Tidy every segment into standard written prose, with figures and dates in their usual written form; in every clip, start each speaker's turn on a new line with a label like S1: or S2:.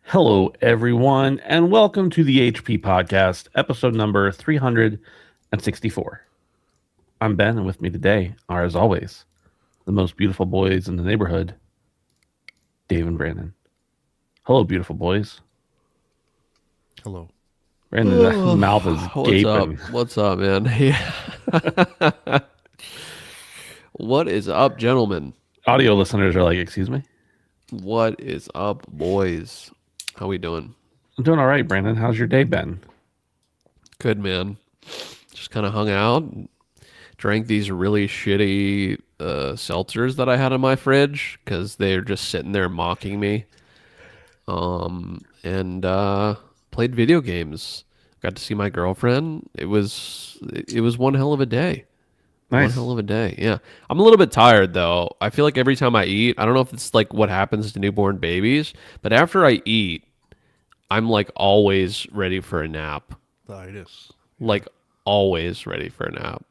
S1: Hello, everyone, and welcome to the HP Podcast, episode number 364. I'm Ben, and with me today are, as always, the most beautiful boys in the neighborhood, Dave and Brandon. Hello, beautiful boys.
S2: Hello.
S1: Brandon, that mouth is gaping.
S3: What's up, man? Yeah. What is up, gentlemen?
S1: Audio listeners are like, excuse me?
S3: What is up, boys? How we doing?
S1: I'm doing all right, Brandon. How's your day been?
S3: Good, man. Just kind of hung out, drank these really shitty seltzers that I had in my fridge because they're just sitting there mocking me. And played video games. Got to see my girlfriend. It was one hell of a day.
S1: Nice.
S3: One hell of a day. Yeah. I'm a little bit tired though. I feel like every time I eat, I don't know if it's like what happens to newborn babies, but after I eat, I'm like always ready for a nap. Like always ready for a nap.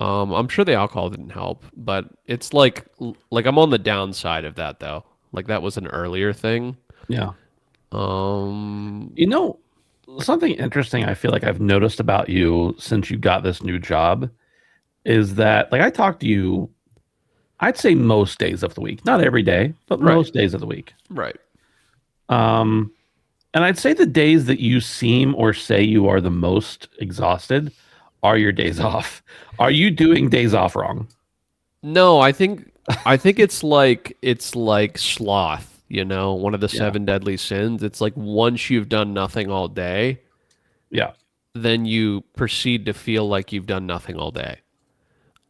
S3: I'm sure the alcohol didn't help, but it's like I'm on the downside of that though. Like that was an earlier thing.
S1: Yeah. You know, something interesting I feel like I've noticed about you since you got this new job is that, like, I talk to you, I'd say most days of the week, not every day, but most days of the week.
S3: Right.
S1: And I'd say the days that you seem or say you are the most exhausted are your days off. Are you doing days off wrong?
S3: No, I think it's like sloth, you know, one of the seven deadly sins. It's like once you've done nothing all day, then you proceed to feel like you've done nothing all day.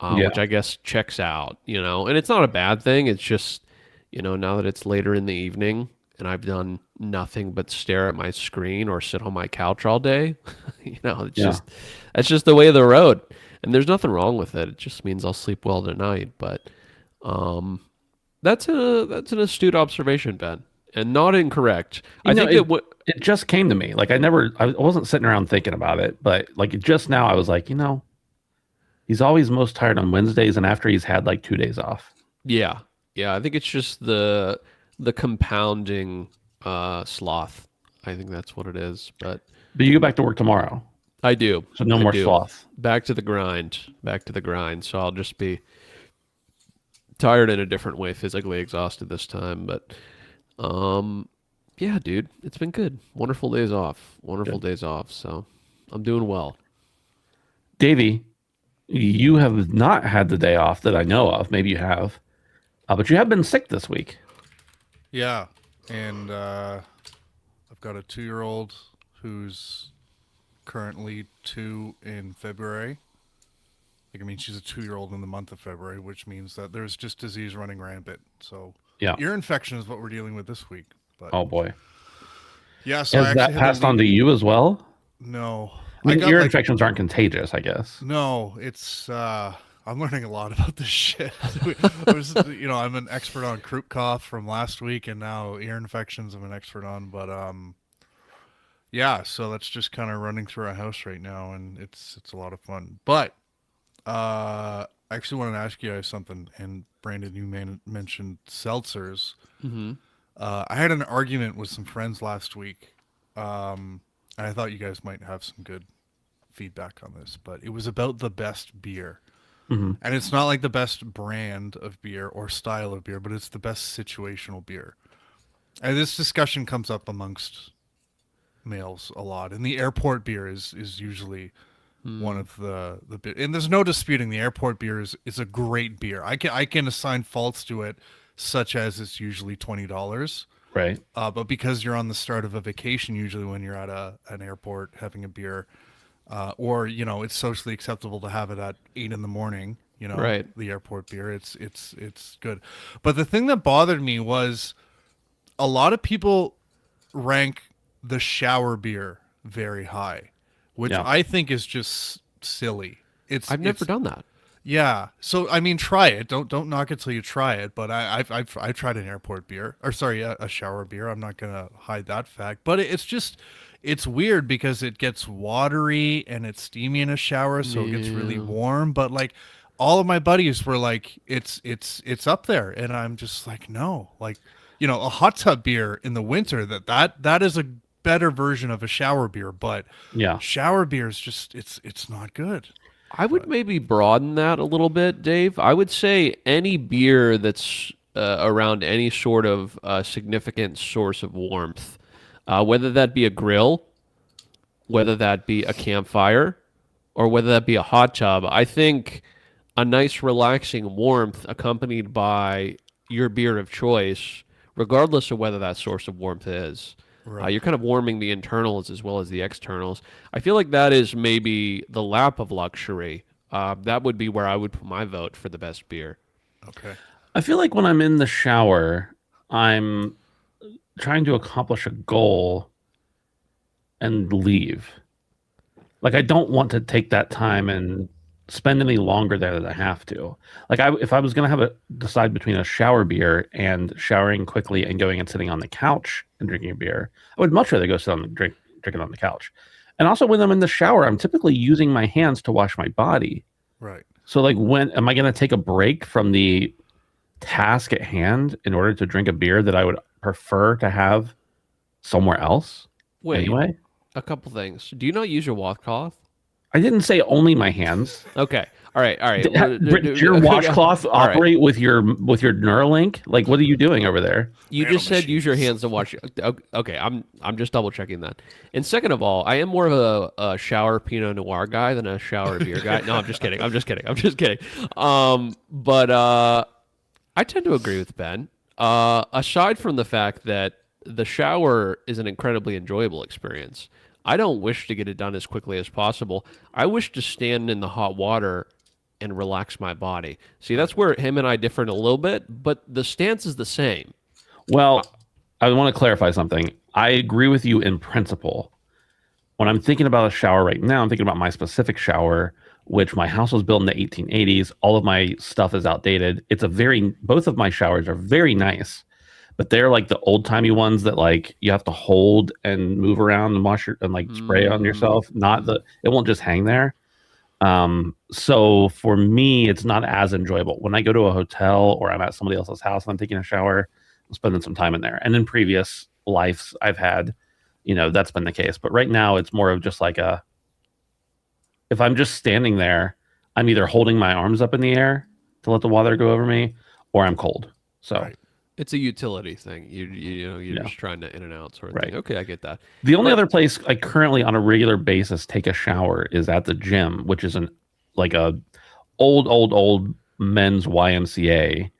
S3: Which I guess checks out, you know, and it's not a bad thing. It's just, you know, now that it's later in the evening and I've done nothing but stare at my screen or sit on my couch all day, you know, that's just the way of the road. And there's nothing wrong with it. It just means I'll sleep well tonight. But that's an astute observation, Ben, and not incorrect. I think
S1: it just came to me. Like I wasn't sitting around thinking about it, but like just now I was like, you know, he's always most tired on Wednesdays and after he's had like 2 days off.
S3: Yeah. Yeah. I think it's just the compounding sloth. I think that's what it is. But
S1: you go back to work tomorrow.
S3: I do.
S1: So no more sloth.
S3: Back to the grind. So I'll just be tired in a different way, physically exhausted this time. But yeah, dude, it's been good. Wonderful days off. So I'm doing well.
S1: Davey, you have not had the day off that I know of. Maybe you have. But you have been sick this week.
S2: Yeah, and I've got a 2-year-old who's currently 2 in February. Like, I mean, she's a 2-year-old in the month of February, which means that there's just disease running rampant. So ear infection is what we're dealing with this week. But
S1: oh boy.
S2: Yeah, so
S1: has that passed on to you as well?
S2: No.
S1: I mean, ear infections aren't contagious, I guess.
S2: No, it's I'm learning a lot about this shit. I'm an expert on croup cough from last week, and now ear infections I'm an expert on. But yeah, so that's just kind of running through our house right now, and it's a lot of fun. But I actually wanted to ask you guys something. And Brandon, you mentioned seltzers.
S3: Mm-hmm.
S2: I had an argument with some friends last week, and I thought you guys might have some good feedback on this. But it was about the best beer.
S1: Mm-hmm.
S2: And it's not like the best brand of beer or style of beer, but it's the best situational beer. And this discussion comes up amongst males a lot. And the airport beer is usually one of the and there's no disputing the airport beer is a great beer. I can assign faults to it, such as it's usually $20.
S1: Right.
S2: But because you're on the start of a vacation, usually when you're at an airport having a beer, or it's socially acceptable to have it at 8 a.m.
S3: Right.
S2: The airport beer, it's good. But the thing that bothered me was a lot of people rank the shower beer very high, which I think is just silly. I've
S3: never done that.
S2: Yeah. So I mean, try it. Don't knock it till you try it. But I've tried an airport beer, or sorry, a shower beer. I'm not gonna hide that fact. But it's weird because it gets watery and it's steamy in a shower, so it gets really warm. But like, all of my buddies were like, it's up there, and I'm just like, no, like, a hot tub beer in the winter that is a better version of a shower beer. But shower beer is just it's not good.
S3: I would maybe broaden that a little bit, Dave. I would say any beer that's around any sort of significant source of warmth, whether that be a grill, whether that be a campfire, or whether that be a hot tub. I think a nice relaxing warmth accompanied by your beer of choice, regardless of whether that source of warmth is. Right. You're kind of warming the internals as well as the externals. I feel like that is maybe the lap of luxury. That would be where I would put my vote for the best beer.
S2: Okay.
S1: I feel like when I'm in the shower, I'm trying to accomplish a goal and leave. Like, I don't want to take that time and spend any longer there than I have to. Like, if I was going to decide between a shower beer and showering quickly and going and sitting on the couch and drinking a beer, I would much rather go sit on drink it on the couch. And also, when I'm in the shower, I'm typically using my hands to wash my body.
S2: Right.
S1: So, like, when am I going to take a break from the task at hand in order to drink a beer that I would prefer to have somewhere else?
S3: Wait,
S1: anyway,
S3: a couple things. Do you not use your washcloth?
S1: I didn't say only my hands.
S3: Okay. All right.
S1: Does your washcloth operate with your Neuralink? Like, what are you doing over there?
S3: You just said use your hands to wash. Okay, I'm just double checking that. And second of all, I am more of a shower Pinot Noir guy than a shower beer guy. No, I'm just kidding. But I tend to agree with Ben. Aside from the fact that the shower is an incredibly enjoyable experience, I don't wish to get it done as quickly as possible. I wish to stand in the hot water and relax my body. See, that's where him and I differ a little bit, but the stance is the same.
S1: Well, I want to clarify something. I agree with you in principle. When I'm thinking about a shower right now, I'm thinking about my specific shower, which my house was built in the 1880s. All of my stuff is outdated. Both of my showers are very nice. But they're like the old timey ones that like you have to hold and move around and wash and like spray on yourself. It won't just hang there. So for me, it's not as enjoyable. When I go to a hotel or I'm at somebody else's house and I'm taking a shower, I'm spending some time in there. And in previous lives I've had, that's been the case. But right now it's more of just like if I'm just standing there, I'm either holding my arms up in the air to let the water go over me, or I'm cold. So.
S2: Right.
S3: It's a utility thing. You're just trying to in and out sort of thing. Okay, I get that.
S1: The only other place I currently on a regular basis take a shower is at the gym, which is like a old men's YMCA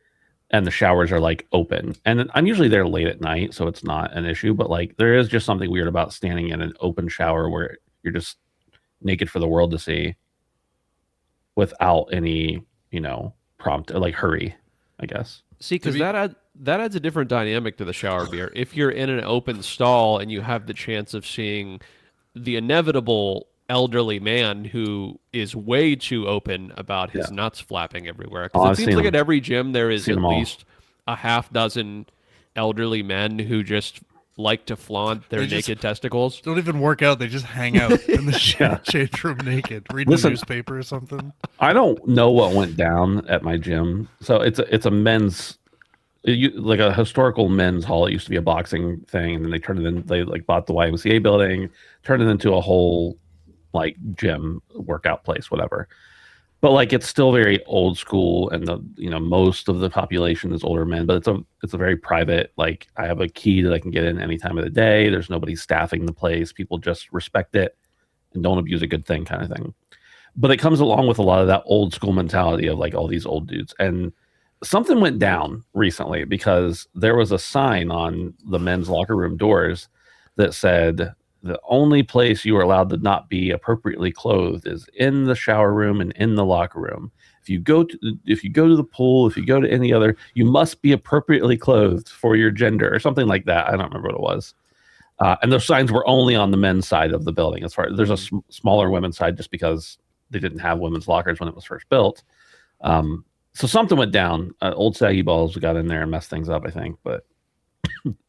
S1: and the showers are like open. And I'm usually there late at night, so it's not an issue. But like, there is just something weird about standing in an open shower where you're just naked for the world to see, without any, prompt, like hurry, I guess.
S3: See, because that adds a different dynamic to the shower beer. If you're in an open stall and you have the chance of seeing the inevitable elderly man who is way too open about his nuts flapping everywhere. Because it seems like at every gym there is at least a half dozen elderly men who just like to flaunt their naked testicles.
S2: Don't even work out. They just hang out in the change room naked, reading a newspaper or something.
S1: I don't know what went down at my gym. So it's a men's, like a historical men's hall. It used to be a boxing thing, and then they turned it in. They like bought the YMCA building, turned it into a whole like gym workout place, whatever. But like, it's still very old school, and most of the population is older men. But it's a very private. Like, I have a key that I can get in any time of the day. There's nobody staffing the place. People just respect it and don't abuse a good thing, kind of thing. But it comes along with a lot of that old school mentality of like all these old dudes. And something went down recently because there was a sign on the men's locker room doors that said, the only place you are allowed to not be appropriately clothed is in the shower room and in the locker room. If you go to the pool, if you go to any other, you must be appropriately clothed for your gender, or something like that. I don't remember what it was. And those signs were only on the men's side of the building. As far as there's a smaller women's side, just because they didn't have women's lockers when it was first built. So something went down. Old saggy balls got in there and messed things up, I think. But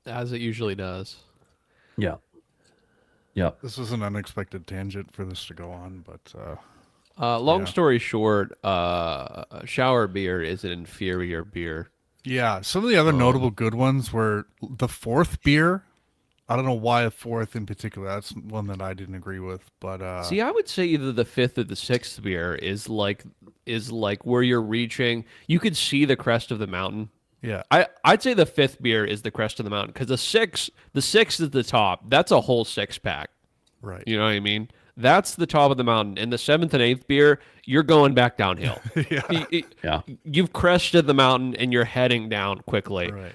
S3: as it usually does.
S1: Yeah. Yeah.
S2: This was an unexpected tangent for this to go on, but
S3: long story short, shower beer is an inferior beer.
S2: Yeah, some of the other notable good ones were the fourth beer. I don't know why a fourth in particular. That's one that I didn't agree with. But
S3: see, I would say either the fifth or the sixth beer is like where you're reaching. You could see the crest of the mountain.
S2: Yeah,
S3: I'd say the fifth beer is the crest of the mountain, because the sixth is the top. That's a whole 6-pack.
S2: Right.
S3: You know what I mean? That's the top of the mountain. And the seventh and eighth beer, you're going back downhill.
S1: Yeah.
S3: You've crested the mountain and you're heading down quickly.
S2: Right.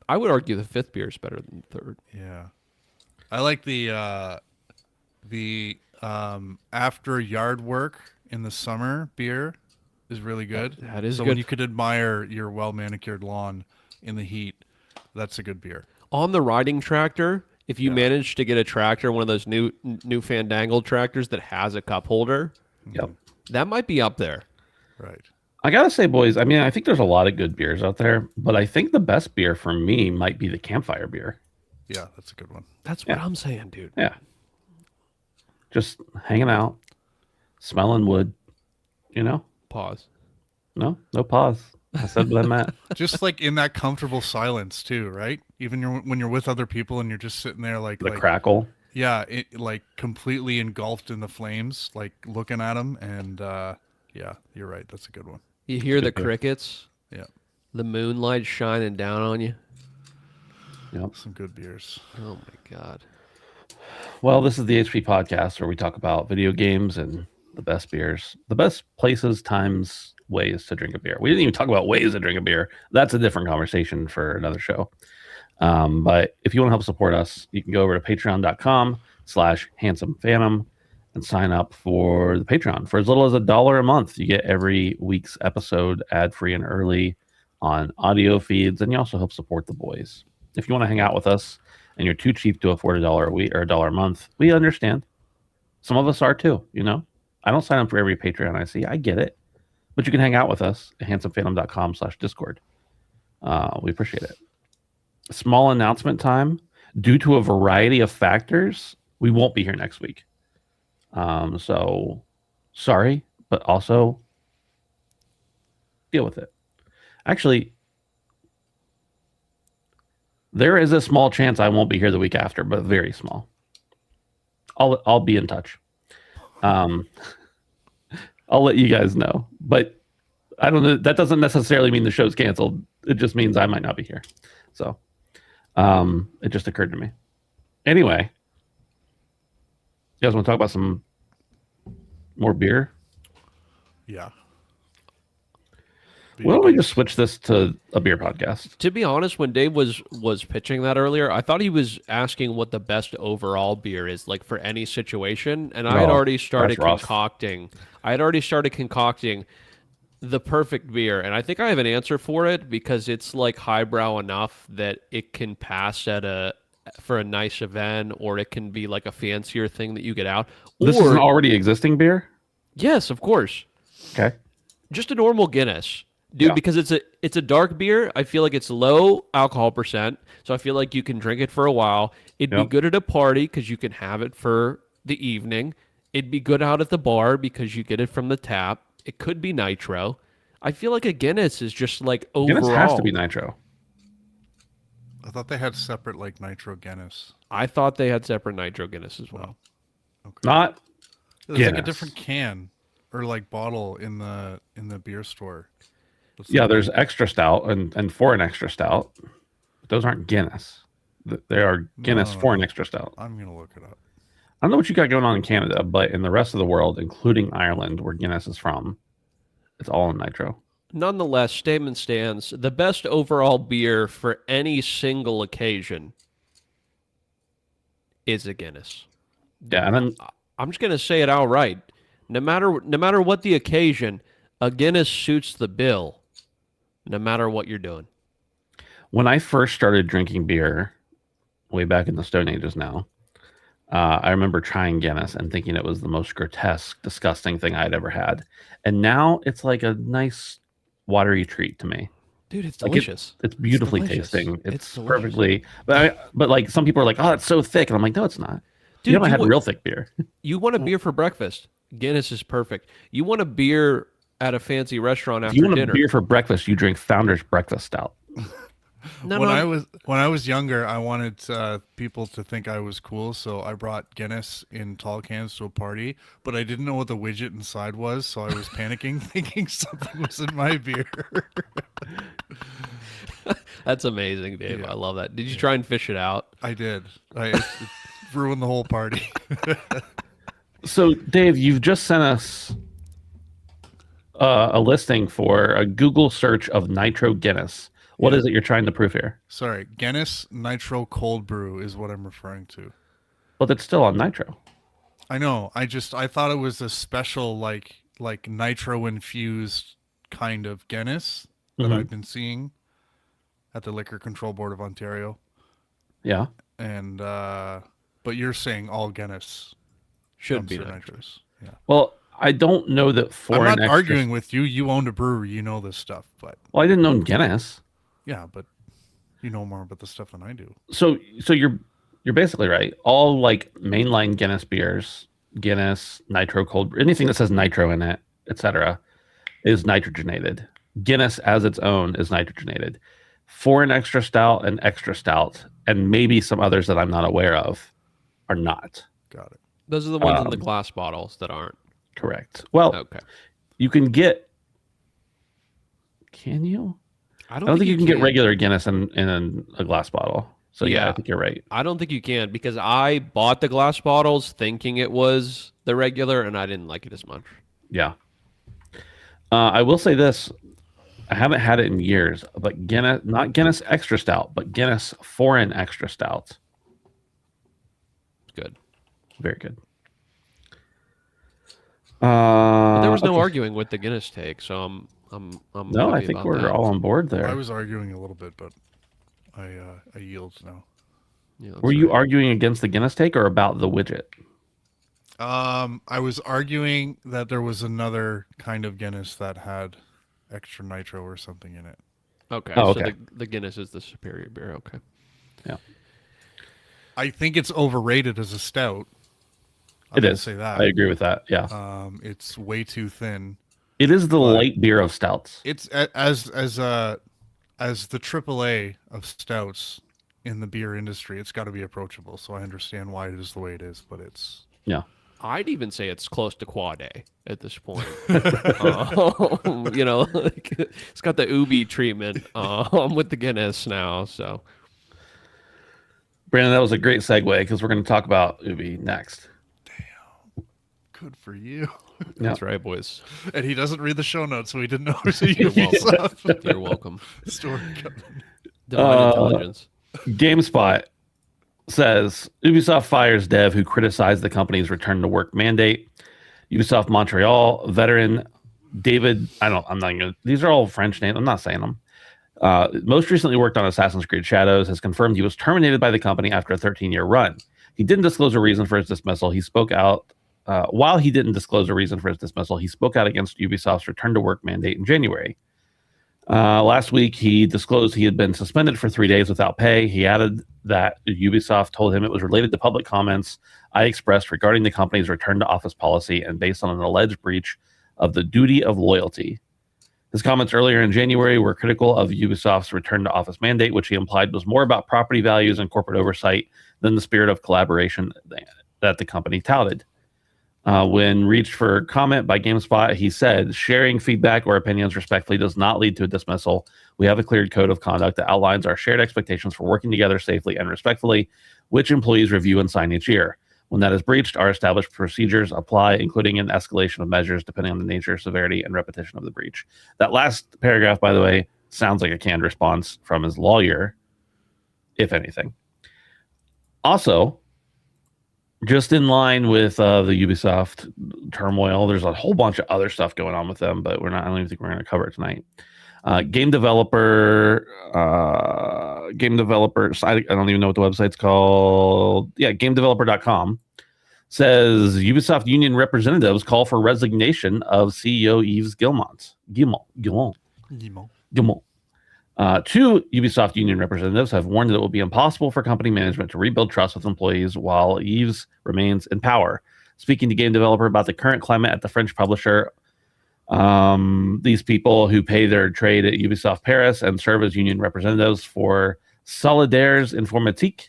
S3: I would argue the fifth beer is better than the third.
S2: Yeah. I like the after yard work in the summer beer is really good.
S3: That is
S2: so
S3: good.
S2: When you could admire your well manicured lawn in the heat, that's a good beer.
S3: On the riding tractor, if you manage to get a tractor, one of those new fandangled tractors that has a cup holder, that might be up there.
S2: Right.
S1: I gotta say, boys, I mean, I think there's a lot of good beers out there, but I think the best beer for me might be the campfire beer.
S2: Yeah, that's a good one.
S3: That's what I'm saying, dude.
S1: Yeah. Just hanging out, smelling wood,
S3: Pause.
S1: No pause. I said what I meant.
S2: Just like in that comfortable silence too, right? Even when you're with other people and you're just sitting there like
S1: The crackle.
S2: Yeah, like completely engulfed in the flames, like looking at them. And yeah, you're right. That's a good one.
S3: You hear the crickets.
S2: Yeah.
S3: The moonlight shining down on you.
S1: Yep.
S2: Some good beers.
S3: Oh my God.
S1: Well, this is the HP podcast where we talk about video games and the best beers, the best places, times, ways to drink a beer. We didn't even talk about ways to drink a beer. That's a different conversation for another show. But if you want to help support us, you can go over to patreon.com/handsomephantom and sign up for the Patreon. For as little as $1 a month, you get every week's episode ad-free and early on audio feeds, and you also help support the boys. If you want to hang out with us and you're too cheap to afford $1 a week or $1 a month, we understand. Some of us are too, I don't sign up for every Patreon I see. I get it. But you can hang out with us at handsomephantom.com/discord. We appreciate it. Small announcement time. Due to a variety of factors, we won't be here next week. So sorry, but also deal with it. Actually, there is a small chance I won't be here the week after, but very small. I'll be in touch. I'll let you guys know, but I don't know. That doesn't necessarily mean the show's canceled. It just means I might not be here. So, it just occurred to me. Anyway, you guys want to talk about some more beer?
S2: Yeah.
S1: Why don't we just switch this to a beer podcast?
S3: To be honest, when Dave was pitching that earlier, I thought he was asking what the best overall beer is, like for any situation, and I had already started concocting. The perfect beer, and I think I have an answer for it because it's like highbrow enough that it can pass for a nice event, or it can be like a fancier thing that you get out.
S1: This is an already existing beer?
S3: Yes, of course.
S1: Okay.
S3: Just a normal Guinness. Dude, because it's a dark beer. I feel like it's low alcohol percent, so I feel like you can drink it for a while. It'd be good at a party because you can have it for the evening. It'd be good out at the bar because you get it from the tap. It could be nitro. I feel like a Guinness is just like overall.
S1: Guinness has to be nitro.
S2: I thought they had separate like nitro Guinness.
S3: I thought they had separate nitro Guinness as well.
S1: Okay. Not
S2: There's like a different can or like bottle in the beer store.
S1: There's extra stout and foreign extra stout. Those aren't Guinness. They are Guinness foreign extra stout.
S2: I'm gonna look it up.
S1: I don't know what you got going on in Canada, but in the rest of the world, including Ireland, where Guinness is from, it's all in nitro.
S3: Nonetheless, statement stands. The best overall beer for any single occasion is a Guinness.
S1: Yeah, and then
S3: I'm just gonna say it outright. No matter what the occasion, a Guinness suits the bill. No matter what you're doing.
S1: When I first started drinking beer, way back in the Stone Ages now, I remember trying Guinness and thinking it was the most grotesque, disgusting thing I'd ever had. And now it's like a nice, watery treat to me.
S3: Dude, it's delicious.
S1: It's beautifully tasting. It's perfectly. But like some people are like, "Oh, it's so thick," and I'm like, "No, it's not." Dude, you haven't had real thick beer.
S3: You want a beer for breakfast? Guinness is perfect. You want a beer at a fancy restaurant after
S1: dinner? You want
S3: dinner?
S1: A beer for breakfast? You drink Founder's Breakfast Stout.
S2: When I was younger, I wanted people to think I was cool, so I brought Guinness in tall cans to a party, but I didn't know what the widget inside was, so I was panicking, thinking something was in my beer.
S3: That's amazing, Dave. Yeah. I love that. Did you try and fish it out?
S2: I did. It ruined the whole party.
S1: So, Dave, you've just sent us a listing for a Google search of Nitro Guinness. What is it you're trying to prove here?
S2: Sorry, Guinness Nitro Cold Brew is what I'm referring to.
S1: Well, it's still on Nitro.
S2: I know. I thought it was a special like nitro infused kind of Guinness that I've been seeing at the Liquor Control Board of Ontario.
S1: Yeah.
S2: And but you're saying all Guinness
S3: should be nitrous.
S2: Yeah.
S1: Well, I don't know that foreign.
S2: I'm not arguing with you. You owned a brewery. You know this stuff, but
S1: well, I didn't own Guinness.
S2: Yeah, but you know more about this stuff than I do.
S1: So you're basically right. All like mainline Guinness beers, Guinness, Nitro Cold, anything that says nitro in it, etc., is nitrogenated. Guinness as its own is nitrogenated. Foreign extra stout and extra stout, and maybe some others that I'm not aware of, are not.
S2: Got it.
S3: Those are the ones in the glass bottles that aren't.
S1: Correct. Well, okay. You can get. Can you? I don't think you can get regular Guinness in a glass bottle. So yeah, I think you're right.
S3: I don't think you can because I bought the glass bottles thinking it was the regular, and I didn't like it as much.
S1: Yeah. I will say this: I haven't had it in years, but Guinness, not Guinness Extra Stout, but Guinness Foreign Extra Stout.
S3: Good.
S1: Very good.
S3: There was no arguing with the Guinness take, so I'm
S1: no, I think we're all on board there.
S2: I was arguing a little bit, but I yield now.
S1: Yeah, were you arguing against the Guinness take or about the widget?
S2: I was arguing that there was another kind of Guinness that had extra nitro or something in it.
S3: Okay. So the Guinness is the superior beer. Okay.
S1: Yeah.
S2: I think it's overrated as a stout.
S1: It is.
S2: Say that.
S1: I agree with that. Yeah.
S2: It's way too thin.
S1: It is the light beer of stouts.
S2: It's as the AAA of stouts in the beer industry. It's got to be approachable. So I understand why it is the way it is, but it's
S3: I'd even say it's close to quad A at this point. It's got the Ubi treatment with the Guinness now. So,
S1: Brandon, that was a great segue because we're going to talk about Ubi next.
S2: Damn, good for you.
S3: That's right, boys.
S2: And he doesn't read the show notes, so he didn't know it was a
S3: You're welcome.
S2: Ubisoft
S3: You're welcome.
S2: story coming.
S3: Divine intelligence.
S1: GameSpot says Ubisoft fires dev who criticized the company's return to work mandate. Ubisoft Montreal veteran David, these are all French names. I'm not saying them. Most recently worked on Assassin's Creed Shadows, has confirmed he was terminated by the company after a 13-year run. He didn't disclose a reason for his dismissal. He spoke out. While he didn't disclose a reason for his dismissal, he spoke out against Ubisoft's return to work mandate in January. Last week, he disclosed he had been suspended for 3 days without pay. He added that Ubisoft told him it was related to public comments I expressed regarding the company's return to office policy and based on an alleged breach of the duty of loyalty. His comments earlier in January were critical of Ubisoft's return to office mandate, which he implied was more about property values and corporate oversight than the spirit of collaboration that the company touted. When reached for comment by GameSpot, he said, sharing feedback or opinions respectfully does not lead to a dismissal. We have a clear code of conduct that outlines our shared expectations for working together safely and respectfully, which employees review and sign each year. When that is breached, our established procedures apply, including an escalation of measures depending on the nature, severity, and repetition of the breach. That last paragraph, by the way, sounds like a canned response from his lawyer, if anything. Also, just in line with the Ubisoft turmoil, there's a whole bunch of other stuff going on with them, but I don't even think we're going to cover it tonight. Game developers, I don't even know what the website's called. Yeah, gamedeveloper.com says Ubisoft union representatives call for resignation of CEO Yves Guillemot. Two Ubisoft union representatives have warned that it will be impossible for company management to rebuild trust with employees while Yves remains in power. Speaking to Game Developer about the current climate at the French publisher, these people who pay their trade at Ubisoft Paris and serve as union representatives for Solidaires Informatique,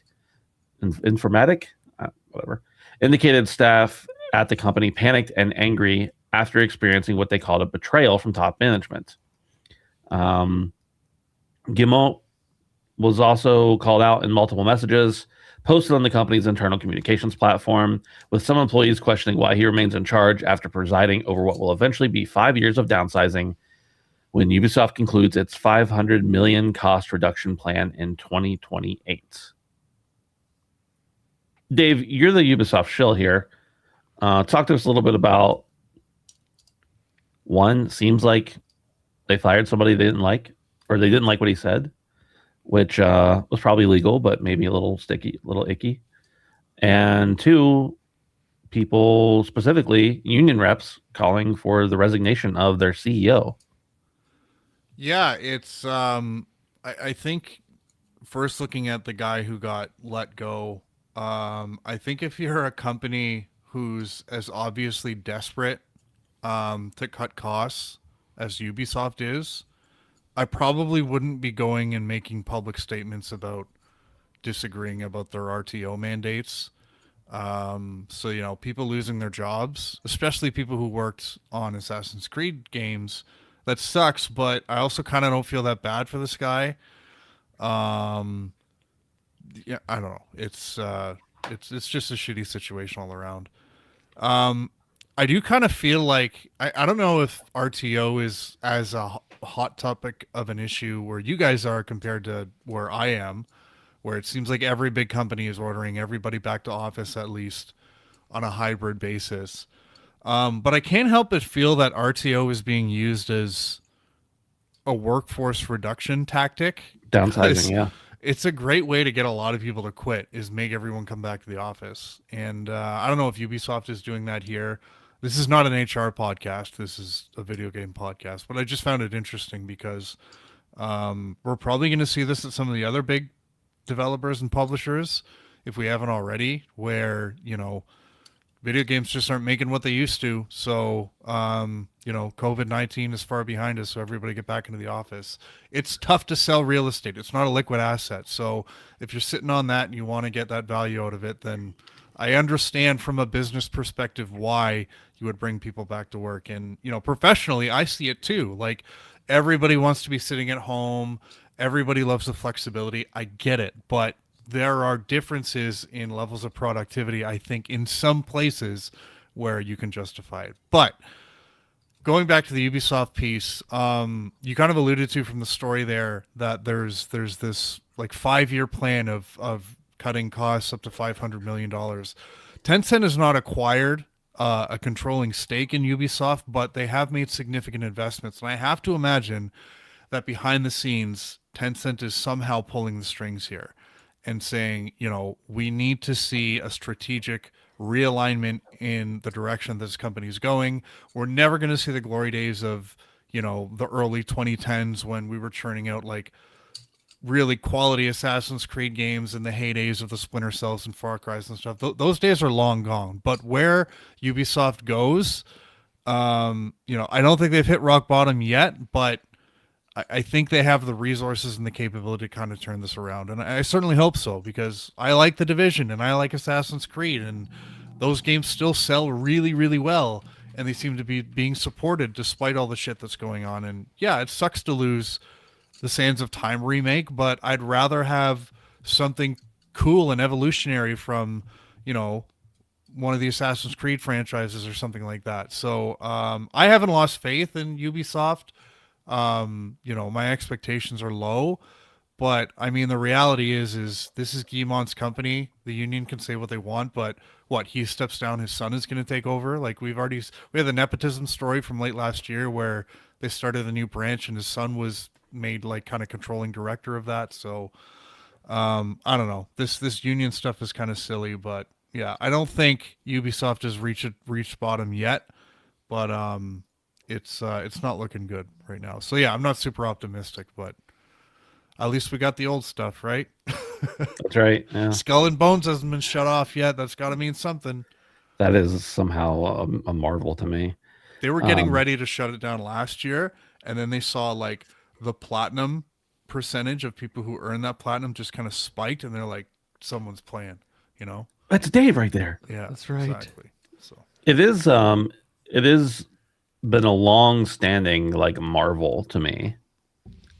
S1: indicated staff at the company panicked and angry after experiencing what they called a betrayal from top management. Guillemot was also called out in multiple messages posted on the company's internal communications platform, with some employees questioning why he remains in charge after presiding over what will eventually be 5 years of downsizing when Ubisoft concludes its $500 million cost reduction plan in 2028. Dave, you're the Ubisoft shill here. Talk to us a little bit about, one, seems like they fired somebody they didn't like, or they didn't like what he said, which was probably legal, but maybe a little sticky, a little icky. And two, people, specifically union reps, calling for the resignation of their CEO.
S2: Yeah, it's I think first looking at the guy who got let go, I think if you're a company who's as obviously desperate to cut costs as Ubisoft is, I probably wouldn't be going and making public statements about disagreeing about their RTO mandates. So, you know, people losing their jobs, especially people who worked on Assassin's Creed games, that sucks, but I also kind of don't feel that bad for this guy. Yeah, I don't know. It's just a shitty situation all around. I do kind of feel like, I don't know if RTO is as a hot topic of an issue where you guys are compared to where I am, where it seems like every big company is ordering everybody back to office at least on a hybrid basis. But I can't help but feel that RTO is being used as a workforce reduction tactic.
S1: Downsizing, yeah.
S2: It's a great way to get a lot of people to quit, is make everyone come back to the office. And I don't know if Ubisoft is doing that here. This is not an HR podcast. This is a video game podcast. But I just found it interesting because we're probably going to see this at some of the other big developers and publishers, if we haven't already, where, you know, video games just aren't making what they used to. So, you know, COVID-19 is far behind us, so everybody get back into the office. It's tough to sell real estate. It's not a liquid asset. So if you're sitting on that and you want to get that value out of it, then I understand from a business perspective why you would bring people back to work. And, you know, professionally, I see it too. Like, everybody wants to be sitting at home. Everybody loves the flexibility. I get it. But there are differences in levels of productivity, I think, in some places where you can justify it. But going back to the Ubisoft piece, you kind of alluded to from the story there that there's this like 5-year plan of cutting costs up to $500 million. Tencent has not acquired a controlling stake in Ubisoft, but they have made significant investments, and I have to imagine that behind the scenes, Tencent is somehow pulling the strings here and saying, we need to see a strategic realignment in the direction this company is going. We're never going to see the glory days of, the early 2010s when we were churning out like really quality Assassin's Creed games in the heydays of the Splinter Cells and Far Cry's and stuff. Those days are long gone. But where Ubisoft goes, I don't think they've hit rock bottom yet, but I think they have the resources and the capability to kind of turn this around. And I certainly hope so, because I like The Division and I like Assassin's Creed, and those games still sell really, really well. And they seem to be being supported despite all the shit that's going on. And yeah, it sucks to lose the Sands of Time remake, but I'd rather have something cool and evolutionary from, one of the Assassin's Creed franchises or something like that. So I haven't lost faith in Ubisoft. My expectations are low, but I mean, the reality is this is Guillemon's company. The union can say what they want, but he steps down, his son is going to take over. Like we have the nepotism story from late last year where they started a new branch and his son was made like kind of controlling director of that. So, I don't know. This union stuff is kind of silly, but yeah, I don't think Ubisoft has reached bottom yet, but, it's not looking good right now. So yeah, I'm not super optimistic, but at least we got the old stuff, right?
S1: That's right. Yeah.
S2: Skull and Bones hasn't been shut off yet. That's got to mean something.
S1: That is somehow a marvel to me.
S2: They were getting ready to shut it down last year, and then they saw like the platinum percentage of people who earn that platinum just kind of spiked, and they're like, someone's playing,
S1: That's Dave right there.
S2: Yeah,
S3: that's right.
S2: Exactly. So
S1: it is been a long-standing like marvel to me.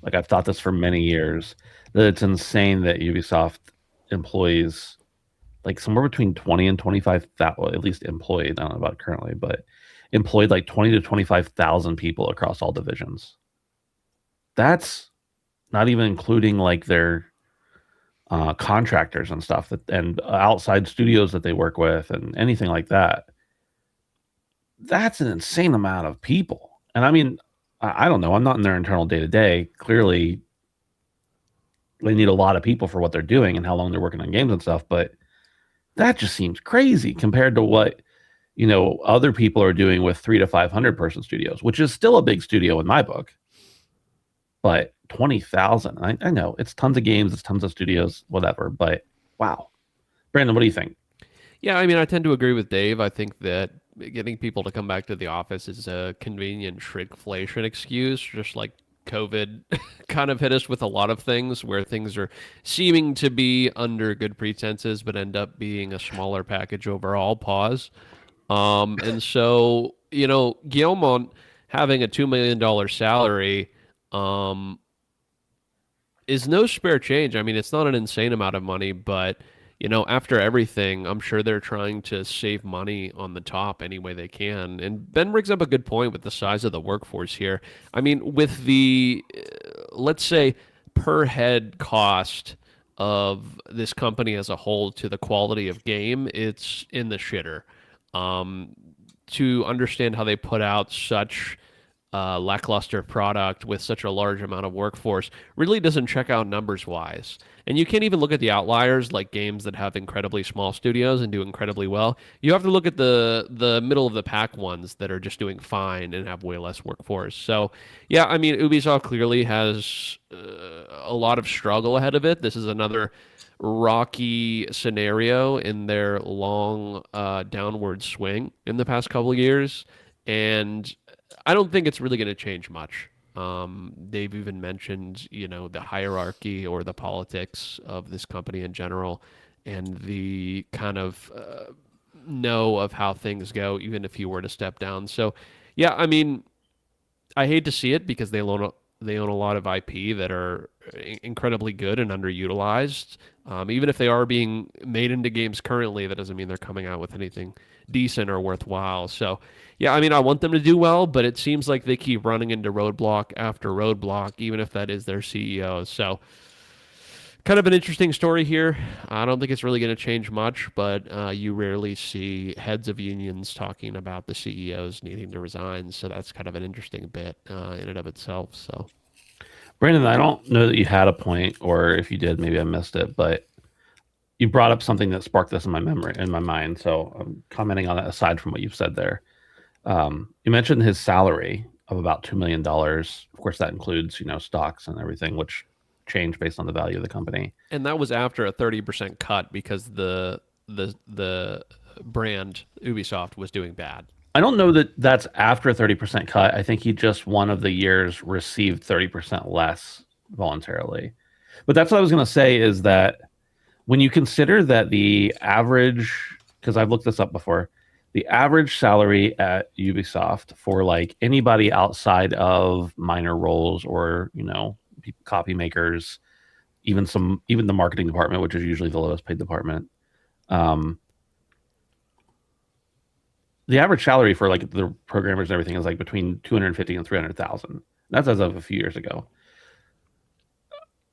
S1: Like I've thought this for many years, that it's insane that Ubisoft employs like somewhere between 20 and 25,000, well, at least employed. I don't know about currently, but employed like 20 to 25,000 people across all divisions. That's not even including like their contractors and stuff and outside studios that they work with and anything like that. That's an insane amount of people. And I mean, I don't know. I'm not in their internal day-to-day. Clearly, they need a lot of people for what they're doing and how long they're working on games and stuff. But that just seems crazy compared to what, other people are doing with 300 to 500 person studios, which is still a big studio in my book. But 20,000, I know it's tons of games, it's tons of studios, whatever. But wow. Brandon, what do you think?
S3: Yeah, I mean, I tend to agree with Dave. I think that getting people to come back to the office is a convenient shrinkflation excuse, just like COVID kind of hit us with a lot of things where things are seeming to be under good pretenses, but end up being a smaller package overall. Pause. And so, Guillemont having a $2 million salary is no spare change. I mean, it's not an insane amount of money, but after everything, I'm sure they're trying to save money on the top any way they can. And Ben brings up a good point with the size of the workforce here. I mean, with the, let's say, per head cost of this company as a whole to the quality of game, it's in the shitter. To understand how they put out such lackluster product with such a large amount of workforce really doesn't check out numbers wise. And you can't even look at the outliers like games that have incredibly small studios and do incredibly well. You have to look at the middle of the pack ones that are just doing fine and have way less workforce. So yeah, I mean, Ubisoft clearly has a lot of struggle ahead of it. This is another rocky scenario in their long downward swing in the past couple of years. And I don't think it's really going to change much. They've even mentioned, the hierarchy or the politics of this company in general and the kind of know of how things go, even if you were to step down. So, yeah, I mean, I hate to see it because they They own a lot of IP that are incredibly good and underutilized. Even if they are being made into games currently, that doesn't mean they're coming out with anything decent or worthwhile. So, yeah, I mean, I want them to do well, but it seems like they keep running into roadblock after roadblock, even if that is their CEO. So, kind of an interesting story here. I don't think it's really going to change much, but you rarely see heads of unions talking about the CEOs needing to resign. So that's kind of an interesting bit in and of itself. So,
S1: Brandon, I don't know that you had a point, or if you did, maybe I missed it, but you brought up something that sparked this in my mind. So I'm commenting on it aside from what you've said there. You mentioned his salary of about $2 million. Of course, that includes, stocks and everything, which change based on the value of the company.
S3: And that was after a 30% cut because the brand Ubisoft was doing bad.
S1: I don't know that that's after a 30% cut. I think he just one of the years received 30% less voluntarily. But that's what I was going to say is that when you consider that the average, because I've looked this up before, the average salary at Ubisoft for like anybody outside of minor roles or, copy makers, even the marketing department, which is usually the lowest paid department. The average salary for like the programmers and everything is like between 250 and 300,000. That's as of a few years ago.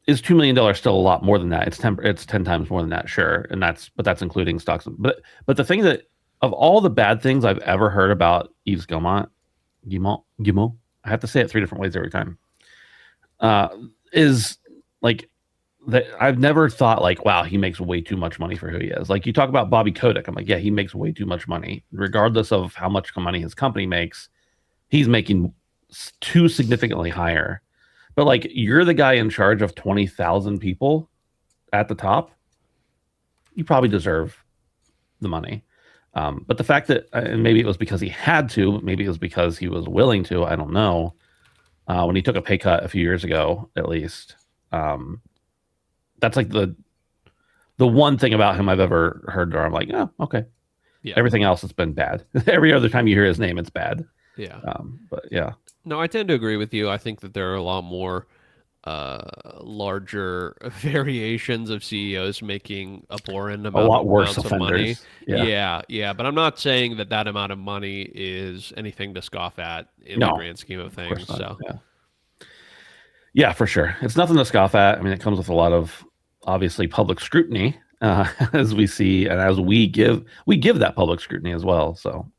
S1: Is $2 million still a lot more than that? It's 10 times more than that, sure, and that's including stocks. But the thing that of all the bad things I've ever heard about Yves Guillemot, I have to say it 3 different ways every time. Is like that I've never thought like, wow, he makes way too much money for who he is. Like you talk about Bobby Kotick, I'm like, yeah, he makes way too much money. Regardless of how much money his company makes, he's making too significantly higher. But like you're the guy in charge of 20,000 people at the top, you probably deserve the money. But the fact that, and maybe it was because he had to, maybe it was because he was willing to, I don't know. When he took a pay cut a few years ago, at least, that's like the one thing about him I've ever heard where I'm like, oh, okay. Yeah. Everything else has been bad. Every other time you hear his name, it's bad.
S3: Yeah.
S1: But yeah.
S3: No, I tend to agree with you. I think that there are a lot more larger variations of CEOs making abhorrent amounts
S1: a lot worse
S3: of
S1: offenders.
S3: money. Yeah. But I'm not saying that amount of money is anything to scoff at in the grand scheme of things. So
S1: yeah, for sure. It's nothing to scoff at. I mean, it comes with a lot of obviously public scrutiny, as we see, and as we give that public scrutiny as well. So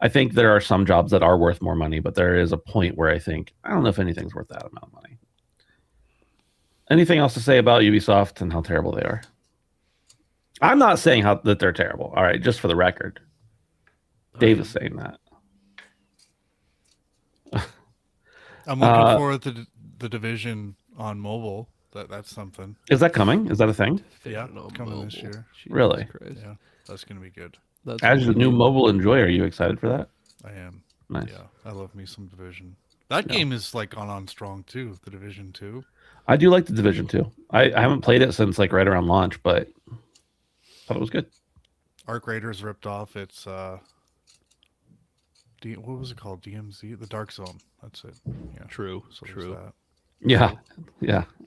S1: I think there are some jobs that are worth more money, but there is a point where I think, I don't know if anything's worth that amount of money. Anything else to say about Ubisoft and how terrible they are? I'm not saying that they're terrible. All right, just for the record. Dave is saying that.
S2: I'm looking forward to the Division on mobile. That's something.
S1: Is that coming? Is that a thing?
S2: Yeah, coming this year.
S1: Really?
S2: Yeah, that's going to be good.
S1: As a new mobile enjoyer, are you excited for that?
S2: I am.
S1: Nice.
S2: Yeah, I love me some Division. That game is like gone on strong too, the Division 2.
S1: I do like the Division 2. I haven't played it since like right around launch, but thought it was good.
S2: Arc Raiders ripped off its what was it called? DMZ? The Dark Zone. That's it. Yeah.
S3: True.
S2: So
S3: True.
S1: Yeah.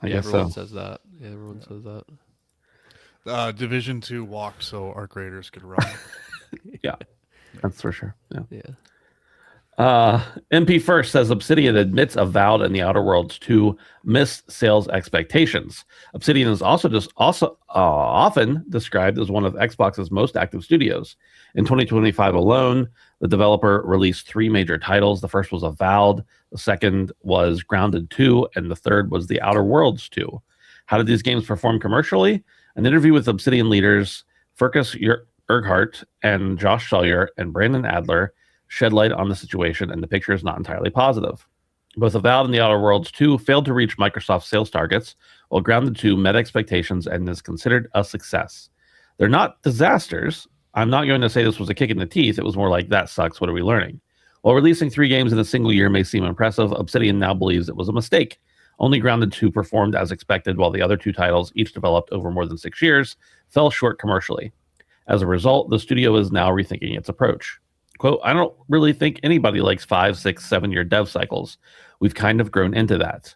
S1: I guess
S3: everyone
S1: so.
S3: says that. Yeah, everyone says
S2: that. Division 2 walked so Arc Raiders could run.
S1: Yeah. That's for sure.
S3: Yeah.
S1: MP First says Obsidian admits Avowed and the Outer Worlds 2 missed sales expectations. Obsidian is also often described as one of Xbox's most active studios. In 2025 alone, the developer released 3 major titles. The first was Avowed, the second was Grounded 2, and the third was the Outer Worlds 2. How did these games perform commercially? An interview with Obsidian leaders Fergus Urquhart and Josh Sawyer and Brandon Adler shed light on the situation, and the picture is not entirely positive. Both Avowed and the Outer Worlds 2 failed to reach Microsoft's sales targets, while Grounded 2 met expectations and is considered a success. They're not disasters. I'm not going to say this was a kick in the teeth. It was more like, that sucks. What are we learning? While releasing 3 games in a single year may seem impressive, Obsidian now believes it was a mistake. Only Grounded 2 performed as expected, while the other 2 titles, each developed over more than 6 years, fell short commercially. As a result, the studio is now rethinking its approach. Quote, I don't really think anybody likes 5, 6, 7 year dev cycles. We've kind of grown into that.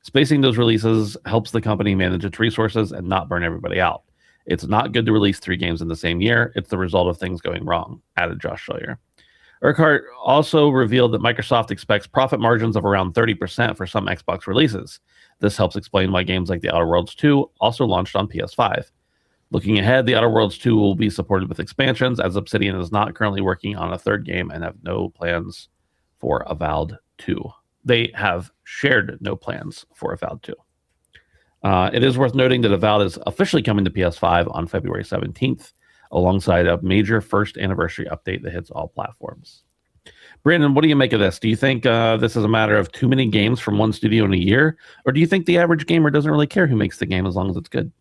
S1: Spacing those releases helps the company manage its resources and not burn everybody out. It's not good to release 3 games in the same year. It's the result of things going wrong, added Josh Sawyer. Urquhart also revealed that Microsoft expects profit margins of around 30% for some Xbox releases. This helps explain why games like The Outer Worlds 2 also launched on PS5. Looking ahead, The Outer Worlds 2 will be supported with expansions, as Obsidian is not currently working on a third game and have no plans for Avowed 2. They have shared no plans for Avowed 2. It is worth noting that Avowed is officially coming to PS5 on February 17th, alongside a major first anniversary update that hits all platforms. Brandon, what do you make of this? Do you think this is a matter of too many games from one studio in a year? Or do you think the average gamer doesn't really care who makes the game as long as it's good?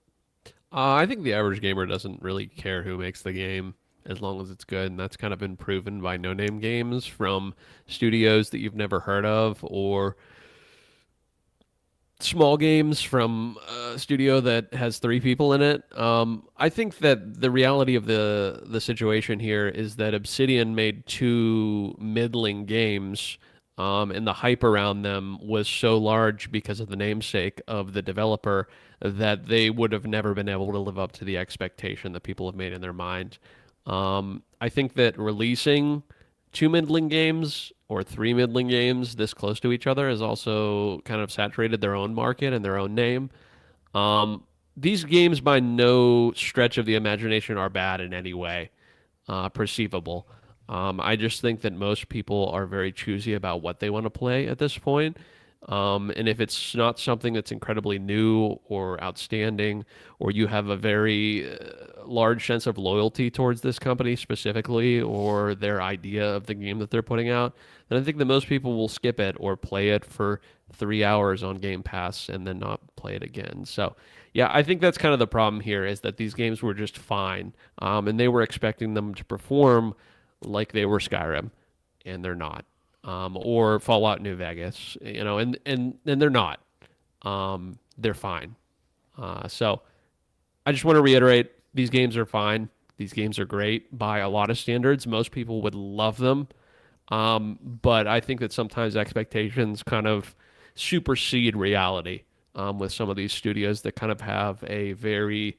S3: I think the average gamer doesn't really care who makes the game as long as it's good, and that's kind of been proven by no-name games from studios that you've never heard of, or small games from a studio that has 3 people in it. I think that the reality of the situation here is that Obsidian made 2 middling games, and the hype around them was so large because of the namesake of the developer that they would have never been able to live up to the expectation that people have made in their mind. I think that releasing 2 middling games or 3 middling games this close to each other has also kind of saturated their own market and their own name. These games, by no stretch of the imagination, are bad in any way perceivable. I just think that most people are very choosy about what they want to play at this point. And if it's not something that's incredibly new or outstanding, or you have a very large sense of loyalty towards this company specifically, or their idea of the game that they're putting out, then I think that most people will skip it or play it for 3 hours on Game Pass and then not play it again. So, yeah, I think that's kind of the problem here, is that these games were just fine, and they were expecting them to perform like they were Skyrim, and they're not. Or Fallout New Vegas, and they're not. They're fine. So I just want to reiterate, these games are fine. These games are great by a lot of standards. Most people would love them. But I think that sometimes expectations kind of supersede reality with some of these studios that kind of have a very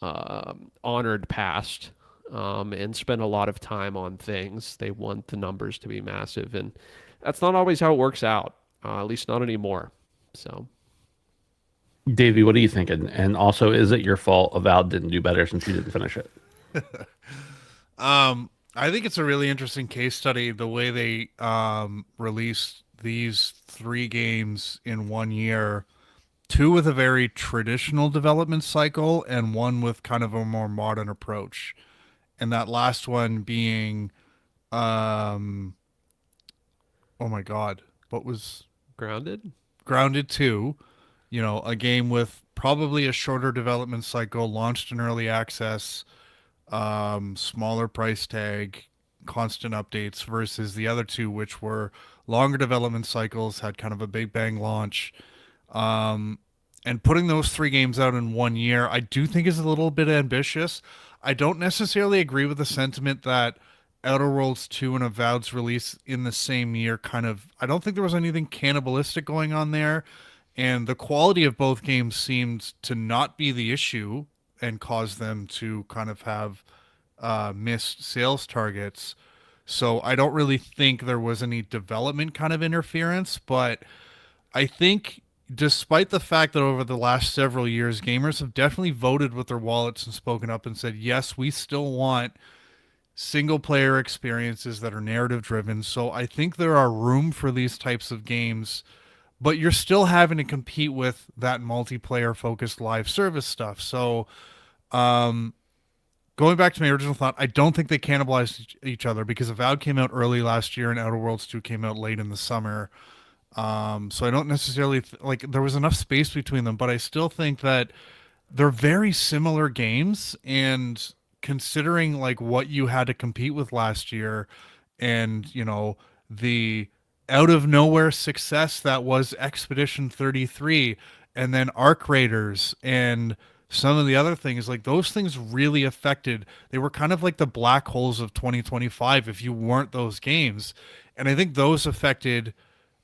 S3: honored past and spend a lot of time on things. They want the numbers to be massive, and that's not always how it works out, at least not anymore. So,
S1: Davey, what do you think? And also, is it your fault Avowed didn't do better since you didn't finish it?
S2: I think it's a really interesting case study, the way they released these 3 games in 1 year, 2 with a very traditional development cycle and 1 with kind of a more modern approach. And that last one being, oh my God, what was
S3: Grounded?
S2: Grounded 2, a game with probably a shorter development cycle, launched in early access, smaller price tag, constant updates, versus the other 2, which were longer development cycles, had kind of a big bang launch. And putting those 3 games out in 1 year, I do think is a little bit ambitious. I don't necessarily agree with the sentiment that Outer Worlds 2 and Avowed's release in the same year I don't think there was anything cannibalistic going on there. And the quality of both games seemed to not be the issue and cause them to kind of have missed sales targets. So I don't really think there was any development kind of interference, but I think despite the fact that over the last several years, gamers have definitely voted with their wallets and spoken up and said, yes, we still want single player experiences that are narrative driven. So I think there are room for these types of games, but you're still having to compete with that multiplayer focused live service stuff. So, going back to my original thought, I don't think they cannibalized each other, because Avowed came out early last year and Outer Worlds 2 came out late in the summer. So I don't necessarily there was enough space between them, but I still think that they're very similar games. And considering what you had to compete with last year, and the out of nowhere success that was Expedition 33, and then Arc Raiders, and some of the other things, those things really affected. They were kind of like the black holes of 2025 if you weren't those games. And I think those affected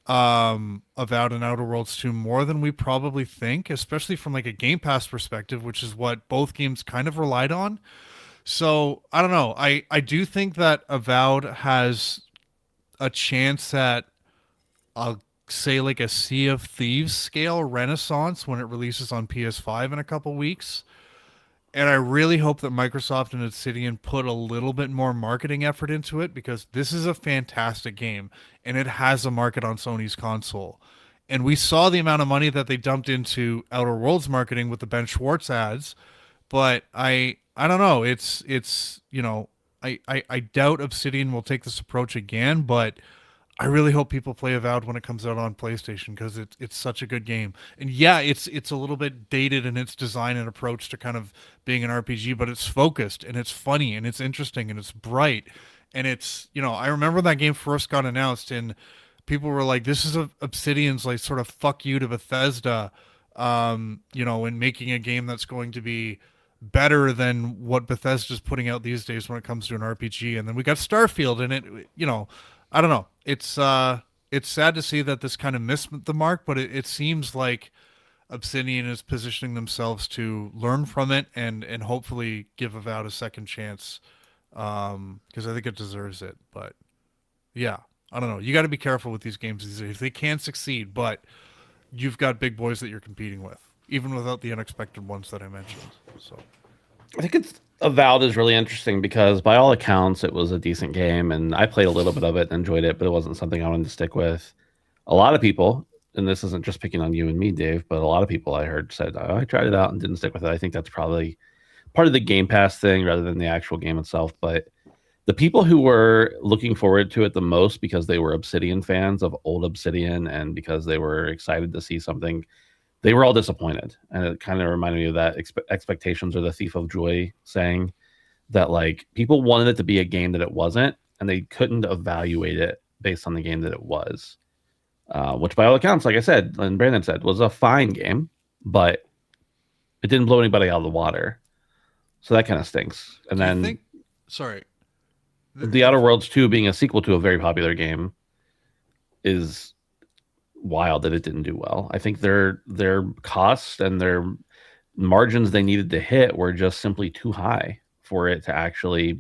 S2: Avowed and Outer Worlds 2 more than we probably think, especially from like a Game Pass perspective, which is what both games kind of relied on. So I don't know. I do think that Avowed has a chance at, I'll say, like a Sea of Thieves scale renaissance when it releases on PS5 in a couple weeks. And I really hope that Microsoft and Obsidian put a little bit more marketing effort into it, because this is a fantastic game and it has a market on Sony's console. And we saw the amount of money that they dumped into Outer Worlds marketing with the Ben Schwartz ads, but I don't know. It's I doubt Obsidian will take this approach again, but I really hope people play Avowed when it comes out on PlayStation, because it's such a good game. And yeah, it's a little bit dated in its design and approach to kind of being an RPG, but it's focused and it's funny and it's interesting and it's bright. And it's, I remember that game first got announced and people were like, this is Obsidian's like sort of fuck you to Bethesda, in making a game that's going to be better than what Bethesda's putting out these days when it comes to an RPG. And then we got Starfield, and I don't know. It's sad to see that this kind of missed the mark, but it seems like Obsidian is positioning themselves to learn from it and hopefully give Avowed a second chance, because I think it deserves it. But yeah, I don't know. You got to be careful with these games these days. They can succeed, but you've got big boys that you're competing with, even without the unexpected ones that I mentioned. So
S1: I think it's Avowed is really interesting because by all accounts it was a decent game, and I played a little bit of it and enjoyed it, but it wasn't something I wanted to stick with. A lot of people, and this isn't just picking on you and me, Dave, but a lot of people I heard said, oh, I tried it out and didn't stick with it. I think that's probably part of the Game Pass thing rather than the actual game itself. But the people who were looking forward to it the most because they were Obsidian fans of old Obsidian and because they were excited to see something, they were all disappointed. And it kind of reminded me of that expectations are the thief of joy saying, that like people wanted it to be a game that it wasn't, and they couldn't evaluate it based on the game that it was, which by all accounts, like I said, and Brandon said, was a fine game, but it didn't blow anybody out of the water. So that kind of stinks. And then The Outer Worlds 2 being a sequel to a very popular game is wild that it didn't do well. I think their costs and their margins they needed to hit were just simply too high for it to actually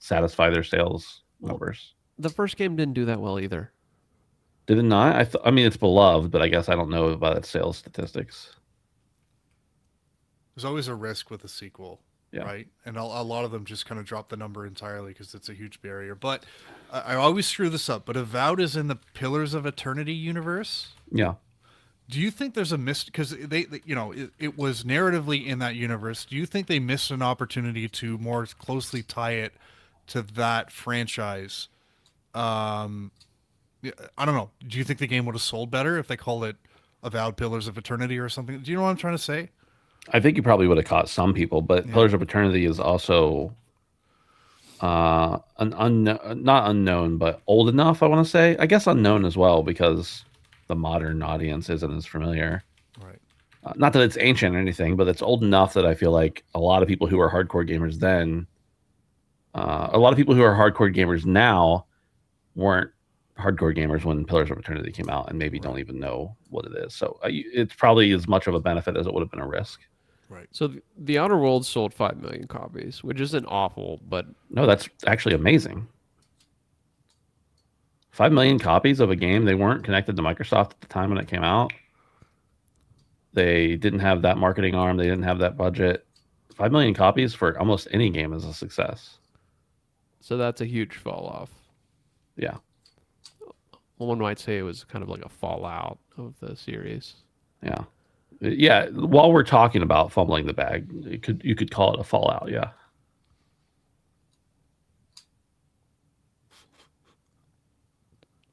S1: satisfy their sales numbers.
S3: The first game didn't do that well either.
S1: Did it not? I mean, it's beloved, but I guess I don't know about its sales statistics.
S2: There's always a risk with a sequel, right? And a lot of them just kind of drop the number entirely because it's a huge barrier. But I always screw this up, but Avowed is in the Pillars of Eternity universe.
S1: Yeah.
S2: Do you think there's a because they it was narratively in that universe? Do you think they missed an opportunity to more closely tie it to that franchise? I don't know. Do you think the game would have sold better if they called it Avowed Pillars of Eternity or something? Do you know what I'm trying to say?
S1: I think you probably would have caught some people, but Pillars of Eternity is also not unknown, but old enough. I want to say, I guess, unknown as well because the modern audience isn't as familiar.
S2: Right.
S1: Not that it's ancient or anything, but it's old enough that I feel like a lot of people who are hardcore gamers then, a lot of people who are hardcore gamers now weren't hardcore gamers when Pillars of Eternity came out and maybe don't even know what it is. So it's probably as much of a benefit as it would have been a risk.
S2: Right.
S3: So the Outer Worlds sold 5 million copies, which isn't awful, but...
S1: No, that's actually amazing. 5 million copies of a game. They weren't connected to Microsoft at the time when it came out. They didn't have that marketing arm. They didn't have that budget. 5 million copies for almost any game is a success.
S3: So that's a huge fall off.
S1: Yeah.
S3: One might say it was kind of like a fallout of the series.
S1: Yeah. Yeah. While we're talking about fumbling the bag, you could call it a fallout. Yeah.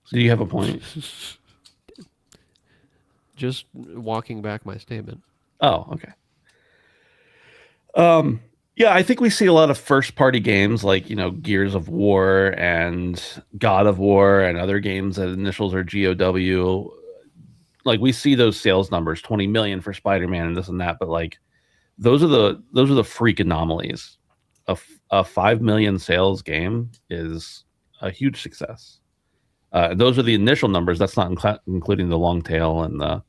S1: So do you have a point?
S3: Just walking back my statement.
S1: Oh, okay. Yeah, I think we see a lot of first-party games like, Gears of War and God of War and other games that initials are GOW. Like we see those sales numbers, 20 million for Spider-Man and this and that, but like those are the freak anomalies. A 5 million sales game is a huge success. Those are the initial numbers. That's not including the long tail and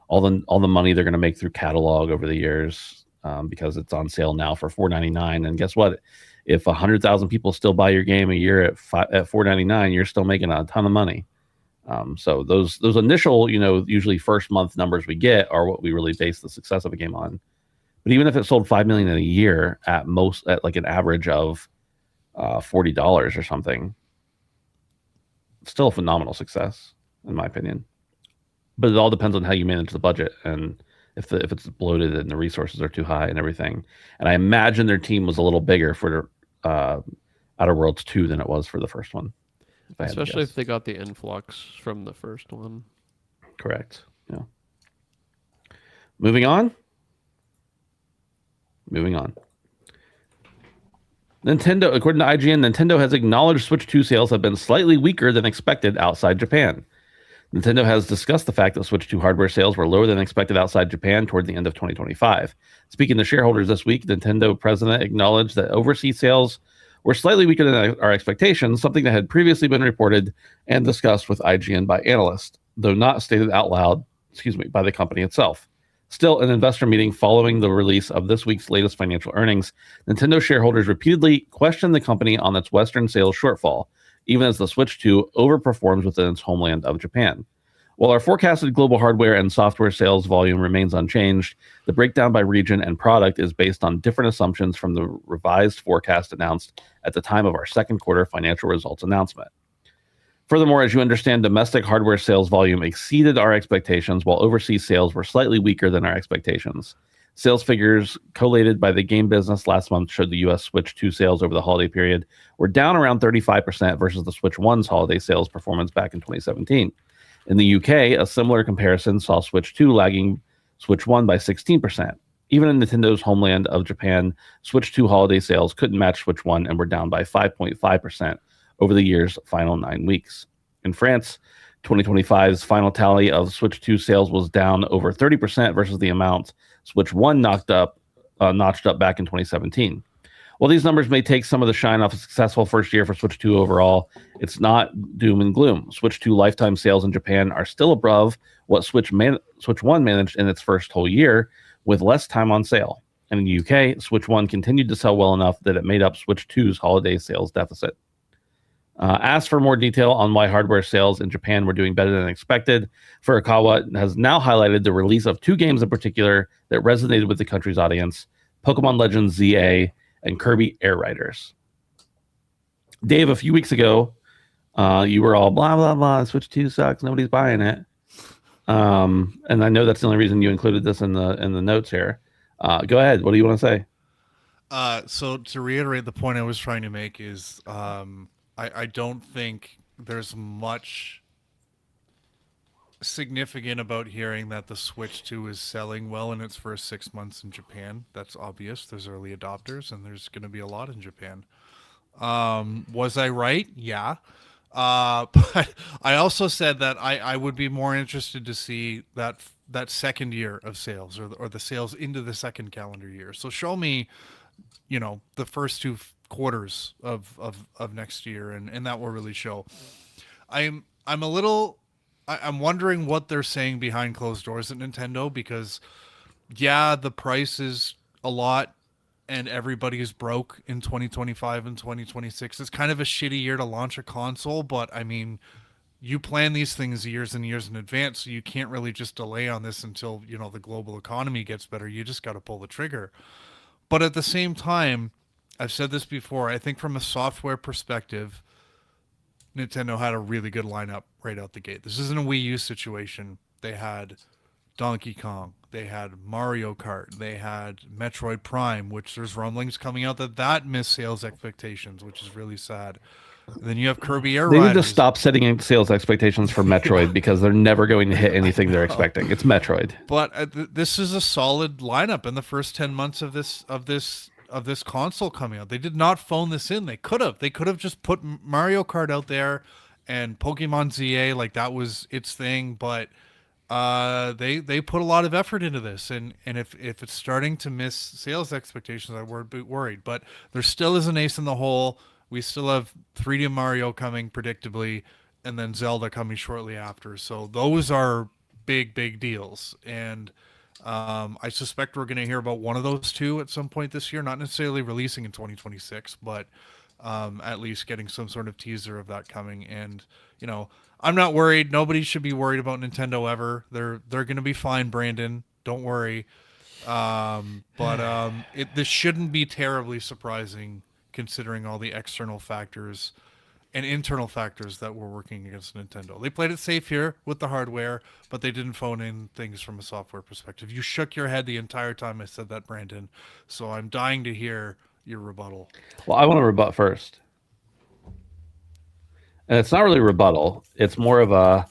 S1: all the money they're going to make through catalog over the years, because it's on sale now for $4.99. And guess what? If 100,000 people still buy your game a year at $4.99, you're still making a ton of money. So those initial, usually first month numbers we get are what we really base the success of a game on. But even if it sold 5 million in a year at like an average of $40 or something, still a phenomenal success in my opinion. But it all depends on how you manage the budget and if it's bloated and the resources are too high and everything. And I imagine their team was a little bigger for Outer Worlds 2 than it was for the first one.
S3: Especially if they got the influx from the first one.
S1: Correct. Yeah. Moving on. Nintendo, according to IGN, Nintendo has acknowledged Switch 2 sales have been slightly weaker than expected outside Japan. Nintendo has discussed the fact that Switch 2 hardware sales were lower than expected outside Japan toward the end of 2025. Speaking to shareholders this week, Nintendo president acknowledged that overseas sales were slightly weaker than our expectations, something that had previously been reported and discussed with IGN by analysts, though not stated out loud, by the company itself. Still, an investor meeting following the release of this week's latest financial earnings, Nintendo shareholders repeatedly questioned the company on its Western sales shortfall, even as the Switch 2 overperforms within its homeland of Japan. While our forecasted global hardware and software sales volume remains unchanged, the breakdown by region and product is based on different assumptions from the revised forecast announced at the time of our second quarter financial results announcement. Furthermore, as you understand, domestic hardware sales volume exceeded our expectations, while overseas sales were slightly weaker than our expectations. Sales figures collated by the game business last month showed the U.S. Switch 2 sales over the holiday period were down around 35% versus the Switch 1's holiday sales performance back in 2017. In the UK, a similar comparison saw Switch 2 lagging Switch 1 by 16%. Even in Nintendo's homeland of Japan, Switch 2 holiday sales couldn't match Switch 1 and were down by 5.5% over the year's final 9 weeks. In France, 2025's final tally of Switch 2 sales was down over 30% versus the amount Switch 1 notched up back in 2017. While these numbers may take some of the shine off a successful first year for Switch 2 overall, it's not doom and gloom. Switch 2 lifetime sales in Japan are still above what Switch 1 managed in its first whole year, with less time on sale. And in the UK, Switch 1 continued to sell well enough that it made up Switch 2's holiday sales deficit. Asked for more detail on why hardware sales in Japan were doing better than expected, Furukawa has now highlighted the release of 2 games in particular that resonated with the country's audience: Pokemon Legends ZA and Kirby Air Riders. Dave, a few weeks ago, you were all blah, blah, blah, Switch 2 sucks, nobody's buying it. And I know that's the only reason you included this in the notes here. Go ahead. What do you want to say?
S2: So to reiterate the point I was trying to make is I don't think there's much significant about hearing that the Switch 2 is selling well in its first 6 months in Japan. That's obvious. There's early adopters, and there's going to be a lot in Japan. Was I right? Yeah. But I also said that I would be more interested to see that second year of sales or the sales into the second calendar year. So show me, the first 2 quarters of next year, and that will really show. I'm wondering what they're saying behind closed doors at Nintendo, because the price is a lot and everybody is broke in 2025 and 2026. It's kind of a shitty year to launch a console, but I mean, you plan these things years and years in advance, so you can't really just delay on this until, the global economy gets better. You just got to pull the trigger. But at the same time, I've said this before, I think from a software perspective, Nintendo had a really good lineup right out the gate. This isn't a Wii U situation. They had Donkey Kong. They had Mario Kart. They had Metroid Prime, which there's rumblings coming out that missed sales expectations, which is really sad. And then you have Kirby Air Riders.
S1: They need to stop setting sales expectations for Metroid because they're never going to hit anything they're expecting. It's Metroid.
S2: But this is a solid lineup in the first 10 months of this console coming out. They did not phone this in. They could have just put Mario Kart out there and Pokemon ZA, like that was its thing, but they put a lot of effort into this, and if it's starting to miss sales expectations, I would be worried. But there still is an ace in the hole. We still have 3D Mario coming predictably, and then Zelda coming shortly after. So those are big deals, and I suspect we're going to hear about one of those two at some point this year. Not necessarily releasing in 2026, but at least getting some sort of teaser of that coming. And I'm not worried. Nobody should be worried about Nintendo ever. They're going to be fine, Brandon. Don't worry. This shouldn't be terribly surprising considering all the external factors and internal factors that were working against Nintendo. They played it safe here with the hardware, but they didn't phone in things from a software perspective. You shook your head the entire time I said that, Brandon. So I'm dying to hear your rebuttal.
S1: Well, I want to rebut first. And it's not really a rebuttal. It's more of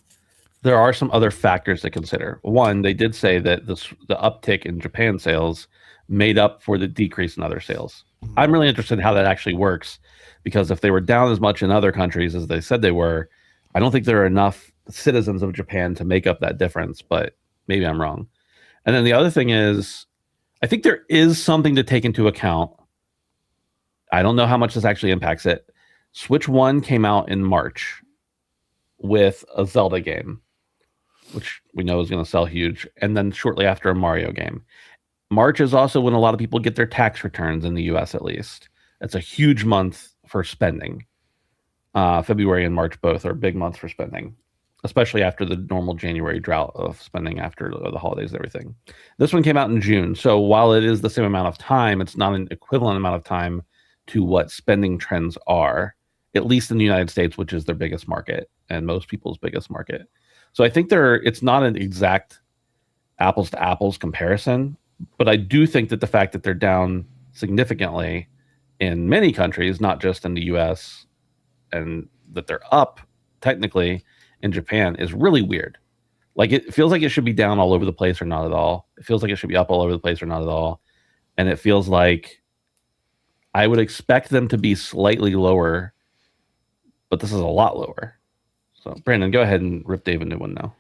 S1: there are some other factors to consider. One, they did say that the uptick in Japan sales made up for the decrease in other sales. Mm-hmm. I'm really interested in how that actually works, because if they were down as much in other countries as they said they were, I don't think there are enough citizens of Japan to make up that difference, but maybe I'm wrong. And then the other thing is, I think there is something to take into account. I don't know how much this actually impacts it. Switch 1 came out in March with a Zelda game, which we know is going to sell huge, and then shortly after a Mario game. March is also when a lot of people get their tax returns in the US, at least. It's a huge month for spending. February and March both are big months for spending, especially after the normal January drought of spending after the holidays and everything. This one came out in June, so while it is the same amount of time, it's not an equivalent amount of time to what spending trends are, at least in the United States, which is their biggest market and most people's biggest market. So I think it's not an exact apples to apples comparison, but I do think that the fact that they're down significantly in many countries, not just in the US, and that they're up technically in Japan is really weird. Like, it feels like it should be down all over the place or not at all. It feels like it should be up all over the place or not at all. And it feels like I would expect them to be slightly lower, but this is a lot lower. So, Brandon, go ahead and rip Dave a new one now.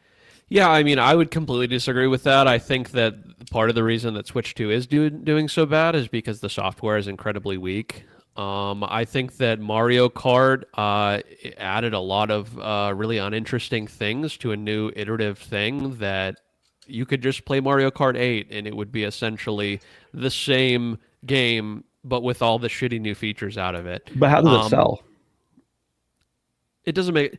S3: Yeah, I mean, I would completely disagree with that. I think that part of the reason that Switch 2 is doing so bad is because the software is incredibly weak. I think that Mario Kart added a lot of really uninteresting things to a new iterative thing that you could just play Mario Kart 8 and it would be essentially the same game, but with all the shitty new features out of it.
S1: But how does it sell?
S3: It doesn't make...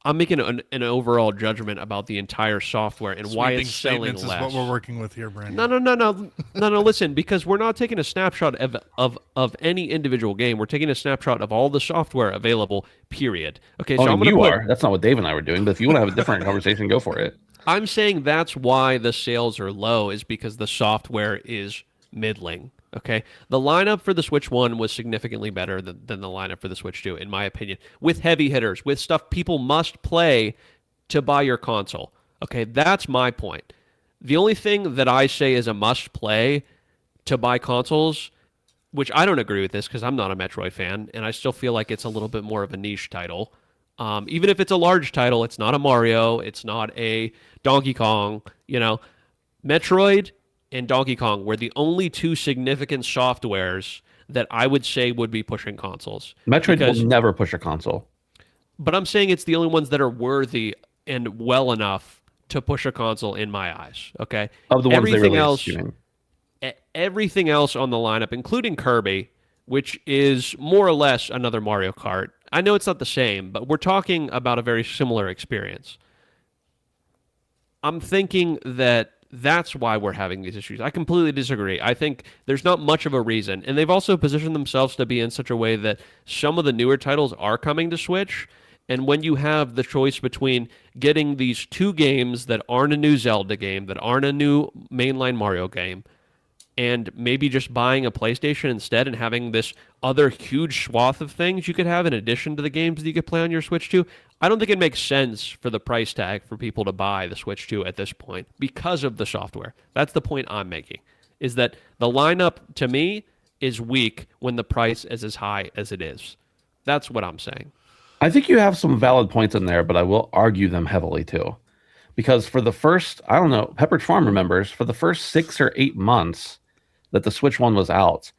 S3: I'm making an overall judgment about the entire software and why it's selling less.
S2: Is what we're working with here, Brandon.
S3: No. Listen, because we're not taking a snapshot of any individual game. We're taking a snapshot of all the software available. Period. Okay. So
S1: are. That's not what Dave and I were doing. But if you want to have a different conversation, go for it.
S3: I'm saying that's why the sales are low, is because the software is middling. Okay, the lineup for the Switch 1 was significantly better than the lineup for the Switch 2, in my opinion, with heavy hitters, with stuff people must play to buy your console. Okay, that's my point. The only thing that I say is a must play to buy consoles, which I don't agree with this because I'm not a Metroid fan, and I still feel like it's a little bit more of a niche title. Even if it's a large title, it's not a Mario, it's not a Donkey Kong, Metroid and Donkey Kong were the only two significant softwares that I would say would be pushing consoles.
S1: Metroid will never push a console.
S3: But I'm saying it's the only ones that are worthy and well enough to push a console in my eyes, okay?
S1: Of the ones
S3: everything else, everything else on the lineup, including Kirby, which is more or less another Mario Kart. I know it's not the same, but we're talking about a very similar experience. I'm thinking that's why we're having these issues. I completely disagree. I think there's not much of a reason. And they've also positioned themselves to be in such a way that some of the newer titles are coming to Switch. And when you have the choice between getting these two games that aren't a new Zelda game, that aren't a new mainline Mario game, and maybe just buying a PlayStation instead and having this other huge swath of things you could have in addition to the games that you could play on your Switch 2, I don't think it makes sense for the price tag for people to buy the Switch 2 at this point because of the software. That's the point I'm making, is that the lineup, to me, is weak when the price is as high as it is. That's what I'm saying.
S1: I think you have some valid points in there, but I will argue them heavily too. Because for the first, I don't know, Pepperidge Farm remembers, for the first 6 or 8 months that the Switch 1 was out,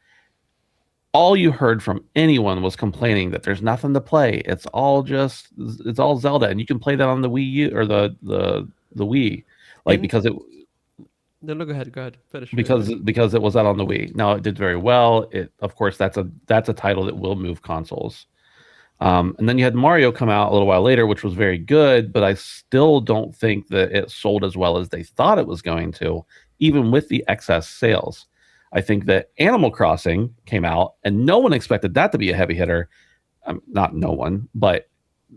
S1: all you heard from anyone was complaining that there's nothing to play. It's all Zelda, and you can play that on the Wii U or the Wii, like
S3: And
S1: because it
S3: no, go ahead, finish.
S1: because it was out on the Wii. Now it did very well. It of course that's a title that will move consoles. And then you had Mario come out a little while later, which was very good, but I still don't think that it sold as well as they thought it was going to, even with the excess sales. I think that Animal Crossing came out, and no one expected that to be a heavy hitter. Not no one, but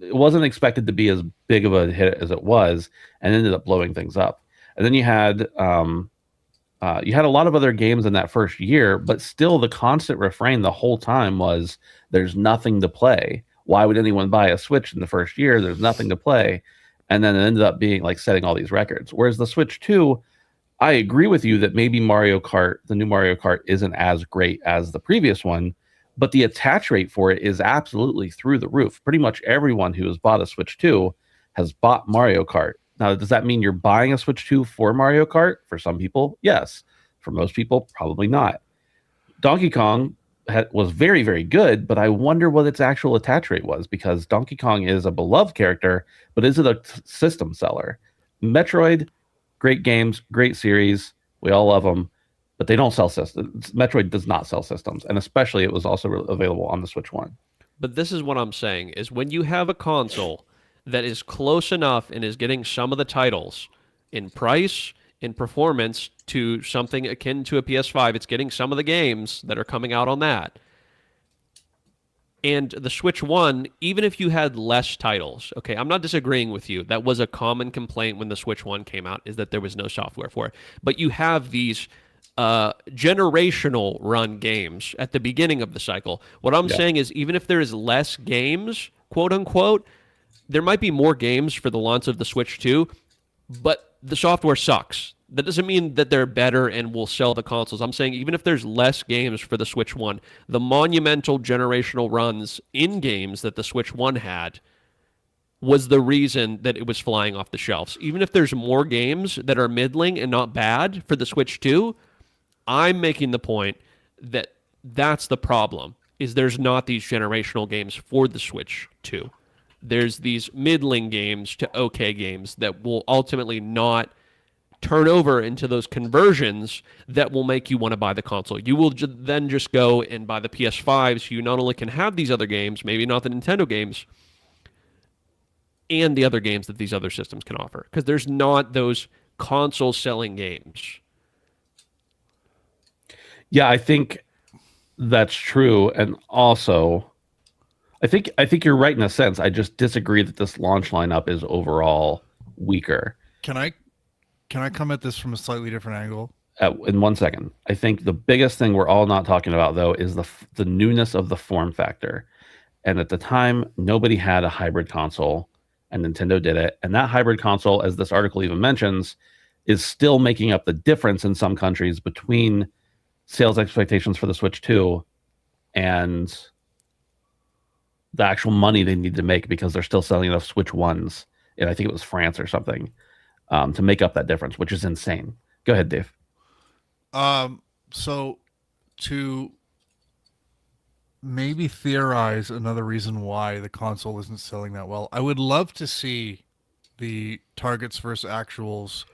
S1: it wasn't expected to be as big of a hit as it was, and ended up blowing things up. And then you had a lot of other games in that first year, but still the constant refrain the whole time was there's nothing to play. Why would anyone buy a Switch in the first year? There's nothing to play. And then it ended up being like setting all these records. Whereas the Switch 2, I agree with you that maybe Mario Kart, the new Mario Kart, isn't as great as the previous one, but the attach rate for it is absolutely through the roof. Pretty much everyone who has bought a Switch 2 has bought Mario Kart. Now, does that mean you're buying a Switch 2 for Mario Kart? For some people, yes. For most people, probably not. Donkey Kong was very, very good, but I wonder what its actual attach rate was, because Donkey Kong is a beloved character, but is it a system seller? Metroid, great games, great series. We all love them, but they don't sell systems. Metroid does not sell systems, and especially it was also available on the Switch 1.
S3: But this is what I'm saying, is when you have a console that is close enough and is getting some of the titles in price, in performance, to something akin to a PS5, it's getting some of the games that are coming out on that. And the Switch 1, even if you had less titles, okay, I'm not disagreeing with you. That was a common complaint when the Switch 1 came out, is that there was no software for it. But you have these generational run games at the beginning of the cycle. What I'm saying is, even if there is less games, quote unquote, there might be more games for the launch of the Switch 2, but the software sucks. That doesn't mean that they're better and will sell the consoles. I'm saying even if there's less games for the Switch 1, the monumental generational runs in games that the Switch 1 had was the reason that it was flying off the shelves. Even if there's more games that are middling and not bad for the Switch 2, I'm making the point that that's the problem, is there's not these generational games for the Switch 2. There's these middling games to okay games that will ultimately not turn over into those conversions that will make you want to buy the console. You will then just go and buy the PS5, so you not only can have these other games, maybe not the Nintendo games, and the other games that these other systems can offer, because there's not those console selling games.
S1: Yeah, I think that's true, and also I think you're right in a sense. I just disagree that this launch lineup is overall weaker.
S2: Can I come at this from a slightly different angle?
S1: In 1 second. I think the biggest thing we're all not talking about, though, is the newness of the form factor. And at the time, nobody had a hybrid console, and Nintendo did it. And that hybrid console, as this article even mentions, is still making up the difference in some countries between sales expectations for the Switch 2 and the actual money they need to make, because they're still selling enough Switch 1s, and I think it was France or something, to make up that difference, which is insane. Go ahead, Dave.
S2: So to maybe theorize another reason why the console isn't selling that well, I would love to see the targets versus actuals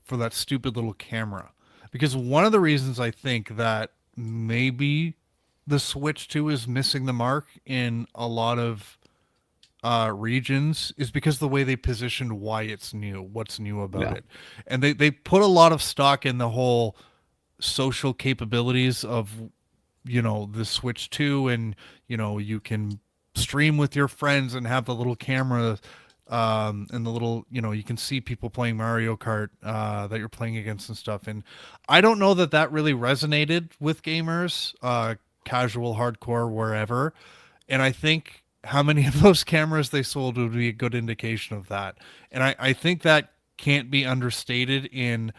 S2: for that stupid little camera. Because one of the reasons I think that maybe the Switch 2 is missing the mark in a lot of regions is because the way they positioned why it's new, what's new about it. And they put a lot of stock in the whole social capabilities of, the Switch 2, and, you can stream with your friends and have the little camera and the little, you can see people playing Mario Kart that you're playing against and stuff. And I don't know that really resonated with gamers, casual, hardcore, wherever. And I think how many of those cameras they sold would be a good indication of that. And I think that can't be understated in,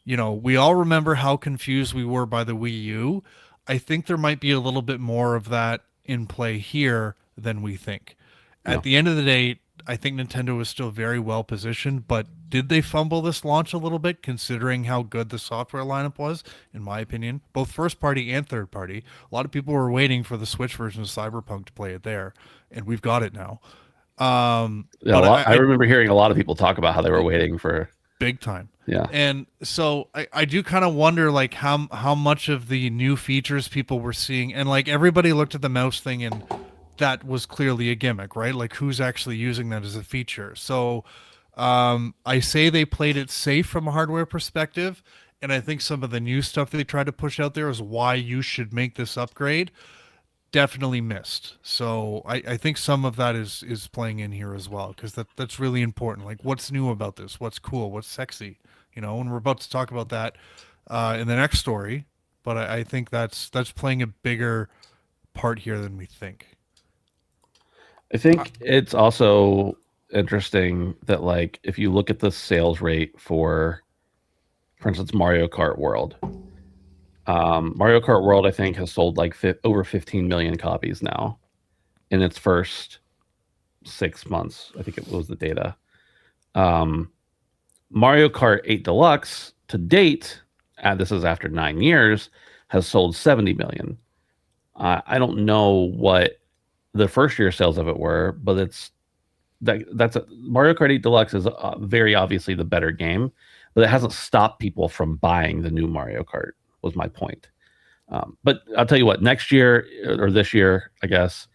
S2: we all remember how confused we were by the Wii U. I think there might be a little bit more of that in play here than we think. At the end of the day, I think Nintendo is still very well positioned, but did they fumble this launch a little bit, considering how good the software lineup was? In my opinion, both first party and third party. A lot of people were waiting for the Switch version of Cyberpunk to play it there, and we've got it now.
S1: Yeah, I remember hearing a lot of people talk about how they were waiting for
S2: big time.
S1: Yeah.
S2: And so I do kind of wonder like how much of the new features people were seeing, and like everybody looked at the mouse thing and that was clearly a gimmick, right? Like who's actually using that as a feature? So I say they played it safe from a hardware perspective, and I think some of the new stuff they tried to push out there is why you should make this upgrade. Definitely missed. So I think some of that is playing in here as well, because that's really important. Like what's new about this? What's cool? What's sexy? You know, and we're about to talk about that in the next story, but I think that's playing a bigger part here than we think.
S1: I think it's also interesting that like if you look at the sales rate for instance, Mario Kart World. Mario Kart World, I think, has sold like over 15 million copies now in its first 6 months. I think it was the data. Mario Kart 8 Deluxe to date, and this is after 9 years, has sold 70 million. I don't know what the first year sales of it were, but Mario Kart 8 Deluxe is very obviously the better game, but it hasn't stopped people from buying the new Mario Kart. Was my point. But I'll tell you what, next year or this year, I guess,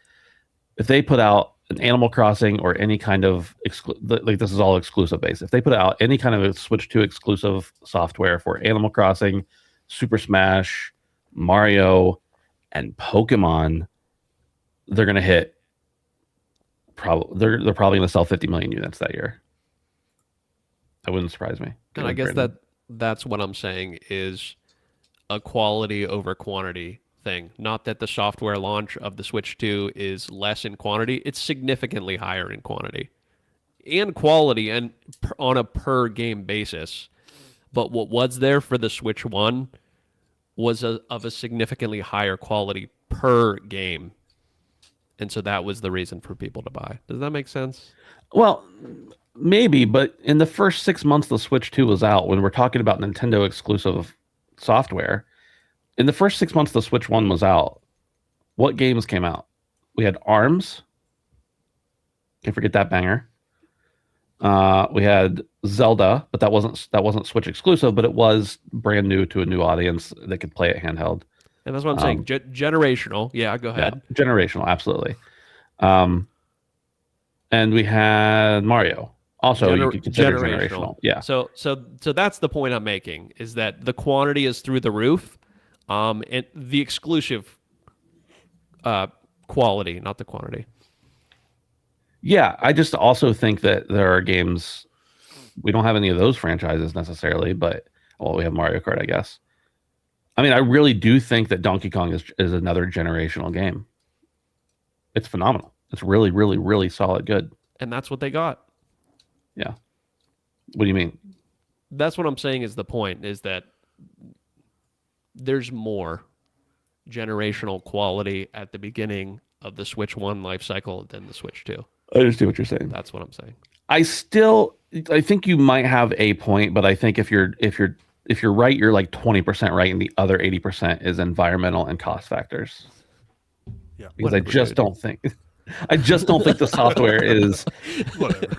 S1: if they put out an Animal Crossing or any kind of like this is all exclusive based. If they put out any kind of a Switch 2 exclusive software for Animal Crossing, Super Smash, Mario, and Pokemon, they're going to hit they're probably going to sell 50 million units that year. That wouldn't surprise me.
S3: And I guess that's what I'm saying is a quality over quantity thing. Not that the software launch of the Switch 2 is less in quantity. It's significantly higher in quantity and quality and on a per game basis. But what was there for the Switch 1 was of a significantly higher quality per game. And so that was the reason for people to buy. Does that make sense?
S1: Well, maybe, but in the first 6 months the Switch 2 was out, when we're talking about Nintendo exclusive software, in the first 6 months the Switch 1 was out, what games came out? We had ARMS. Can't forget that banger. We had Zelda, but that wasn't Switch exclusive, but it was brand new to a new audience that could play it handheld.
S3: And that's what I'm saying. Generational. Yeah, go ahead.
S1: Yeah, generational, absolutely. And we had Mario. Also, you could consider generational. Yeah.
S3: So that's the point I'm making, is that the quantity is through the roof, and the exclusive quality, not the quantity.
S1: Yeah, I just also think that there are games, we don't have any of those franchises necessarily, but we have Mario Kart, I guess. I mean, I really do think that Donkey Kong is another generational game. It's phenomenal. It's really, really, really solid good.
S3: And that's what they got.
S1: Yeah. What do you mean?
S3: That's what I'm saying is the point, is that there's more generational quality at the beginning of the Switch 1 life cycle than the Switch 2.
S1: I understand what you're saying.
S3: That's what I'm saying.
S1: I think you might have a point, but I think if you're right, you're like 20% right, and the other 80% is environmental and cost factors.
S2: Yeah.
S1: Because I just don't think the software is
S2: whatever.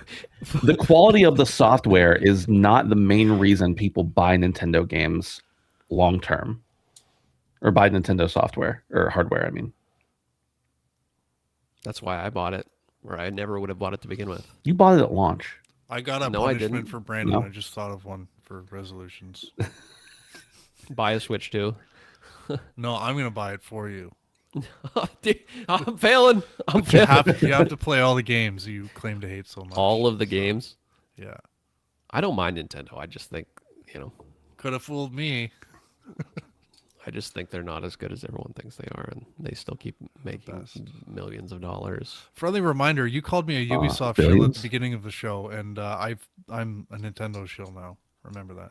S1: The quality of the software is not the main reason people buy Nintendo games long term, or buy Nintendo software or hardware. I mean,
S3: that's why I bought it, or I never would have bought it to begin with.
S1: You bought it at launch.
S2: I got a punishment for Brandon. No. I just thought of one for resolutions.
S3: Buy a Switch 2.
S2: No, I'm gonna buy it for you.
S3: I'm failing.
S2: You have to play all the games you claim to hate so much.
S3: All of the games?
S2: Yeah.
S3: I don't mind Nintendo. I just think,
S2: could have fooled me.
S3: I just think they're not as good as everyone thinks they are, and they still keep making millions of dollars.
S2: Friendly reminder, you called me a Ubisoft shill at the beginning of the show, and I'm a Nintendo shill now. Remember that.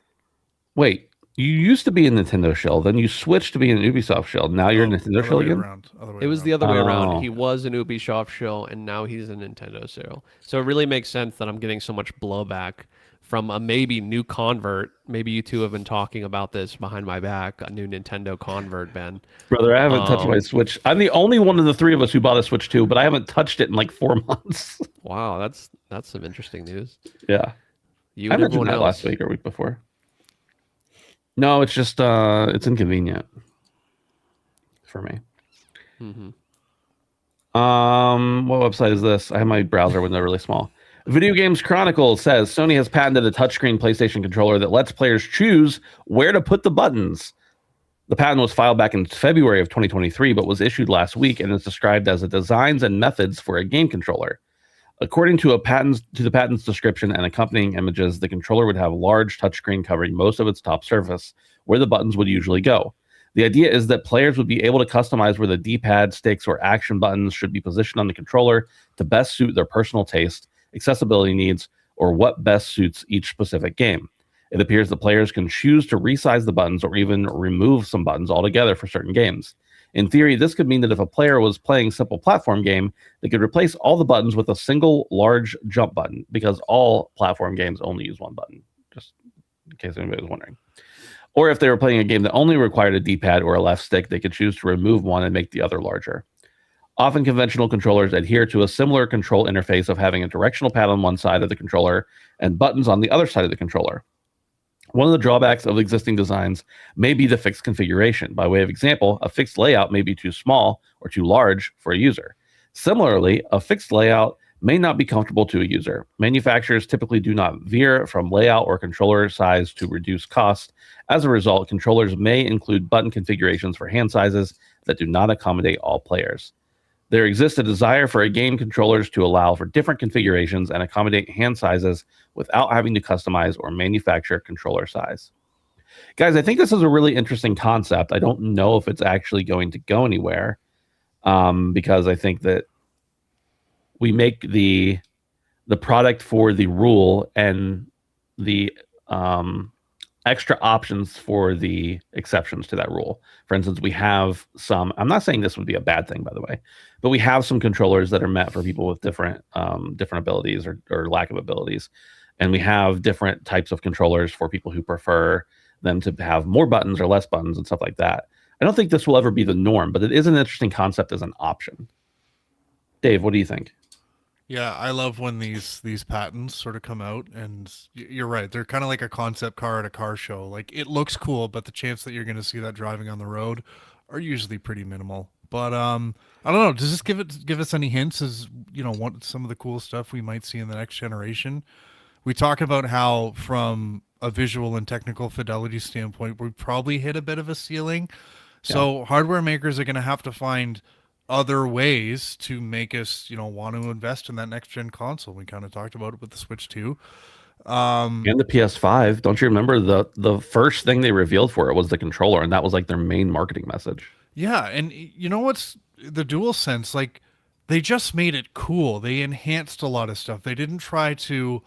S1: Wait, you used to be a Nintendo shill, then you switched to being an Ubisoft shill. Now you're a Nintendo shill again?
S3: It was the other way around. He was an Ubisoft shill, and now he's a Nintendo shill. So it really makes sense that I'm getting so much blowback from a maybe new convert. Maybe you two have been talking about this behind my back, a new Nintendo convert, Ben.
S1: Brother, I haven't touched my Switch. I'm the only one of the three of us who bought a Switch 2, but I haven't touched it in like 4 months.
S3: Wow, that's some interesting news.
S1: Yeah. I mentioned that last week or week before. No, it's just it's inconvenient for me.
S3: Mm-hmm.
S1: What website is this? I have my browser window really small. Video Games Chronicle says Sony has patented a touchscreen PlayStation controller that lets players choose where to put the buttons. The patent was filed back in February of 2023, but was issued last week and is described as a designs and methods for a game controller. According to the patent's description and accompanying images, the controller would have a large touchscreen covering most of its top surface, where the buttons would usually go. The idea is that players would be able to customize where the D-pad, sticks, or action buttons should be positioned on the controller to best suit their personal taste, accessibility needs, or what best suits each specific game. It appears that players can choose to resize the buttons or even remove some buttons altogether for certain games. In theory, this could mean that if a player was playing a simple platform game, they could replace all the buttons with a single large jump button, because all platform games only use one button, just in case anybody was wondering. Or if they were playing a game that only required a D-pad or a left stick, they could choose to remove one and make the other larger. Often conventional controllers adhere to a similar control interface of having a directional pad on one side of the controller and buttons on the other side of the controller. One of the drawbacks of existing designs may be the fixed configuration. By way of example, a fixed layout may be too small or too large for a user. Similarly, a fixed layout may not be comfortable to a user. Manufacturers typically do not veer from layout or controller size to reduce cost. As a result, controllers may include button configurations for hand sizes that do not accommodate all players. There exists a desire for game controllers to allow for different configurations and accommodate hand sizes without having to customize or manufacture controller size. Guys, I think this is a really interesting concept. I don't know if it's actually going to go anywhere, because I think that we make the product for the rule and the extra options for the exceptions to that rule. For instance, we have some, I'm not saying this would be a bad thing, by the way, but we have some controllers that are meant for people with different abilities or lack of abilities. And we have different types of controllers for people who prefer them to have more buttons or less buttons and stuff like that. I don't think this will ever be the norm, but it is an interesting concept as an option. Dave, what do you think?
S2: Yeah, I love when these patents sort of come out, and you're right. They're kind of like a concept car at a car show. Like, it looks cool, but the chance that you're going to see that driving on the road are usually pretty minimal. But I don't know. Does this give us any hints as, what some of the cool stuff we might see in the next generation? We talk about how, from a visual and technical fidelity standpoint, we probably hit a bit of a ceiling. So hardware makers are going to have to find other ways to make us, want to invest in that next gen console. We kind of talked about it with the Switch 2.
S1: And the PS5. Don't you remember the first thing they revealed for it was the controller, and that was like their main marketing message.
S2: Yeah, and you know what's the DualSense? Like, they just made it cool. They enhanced a lot of stuff. They didn't try to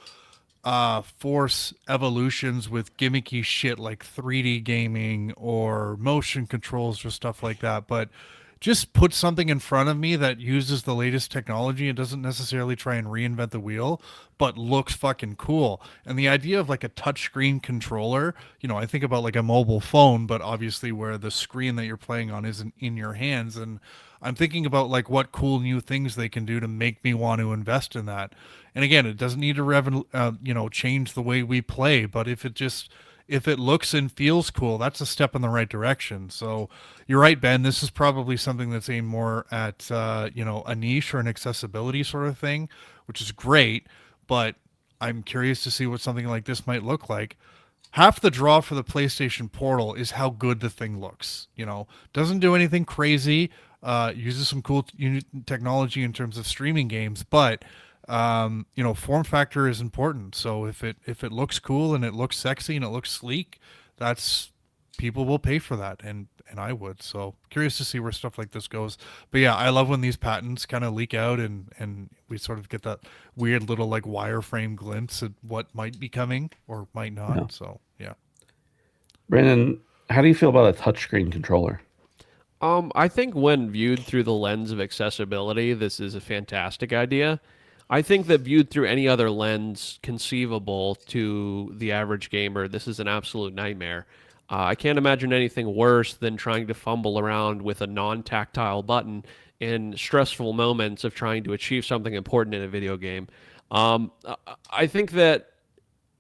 S2: force evolutions with gimmicky shit like 3D gaming or motion controls or stuff like that, but just put something in front of me that uses the latest technology and doesn't necessarily try and reinvent the wheel, but looks fucking cool. And the idea of like a touchscreen controller, I think about like a mobile phone, but obviously where the screen that you're playing on isn't in your hands. And I'm thinking about like what cool new things they can do to make me want to invest in that. And again, it doesn't need to change the way we play, but if it looks and feels cool, that's a step in the right direction. So you're right, Ben. This is probably something that's aimed more at, a niche or an accessibility sort of thing, which is great. But I'm curious to see what something like this might look like. Half the draw for the PlayStation Portal is how good the thing looks. Doesn't do anything crazy, uses some cool technology in terms of streaming games, but form factor is important. So if it looks cool and it looks sexy and it looks sleek, that's, people will pay for that, and I would. So curious to see where stuff like this goes. But yeah, I love when these patents kind of leak out and we sort of get that weird little like wireframe glimpse at what might be coming or might not. Yeah. So yeah.
S1: Brandon, how do you feel about a touchscreen controller?
S3: I think when viewed through the lens of accessibility, this is a fantastic idea. I think that viewed through any other lens conceivable to the average gamer, this is an absolute nightmare. I can't imagine anything worse than trying to fumble around with a non-tactile button in stressful moments of trying to achieve something important in a video game. I think that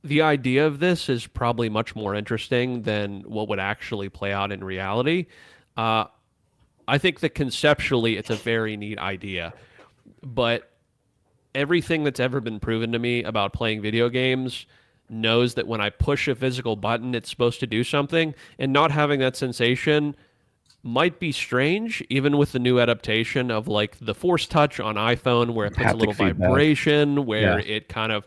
S3: the idea of this is probably much more interesting than what would actually play out in reality. Uh, I think that conceptually it's a very neat idea, but everything that's ever been proven to me about playing video games knows that when I push a physical button, it's supposed to do something, and not having that sensation might be strange, even with the new adaptation of like the Force Touch on iPhone, where it puts a
S1: Haptic
S3: little
S1: feedback.
S3: vibration, where
S1: Yeah.
S3: it kind of,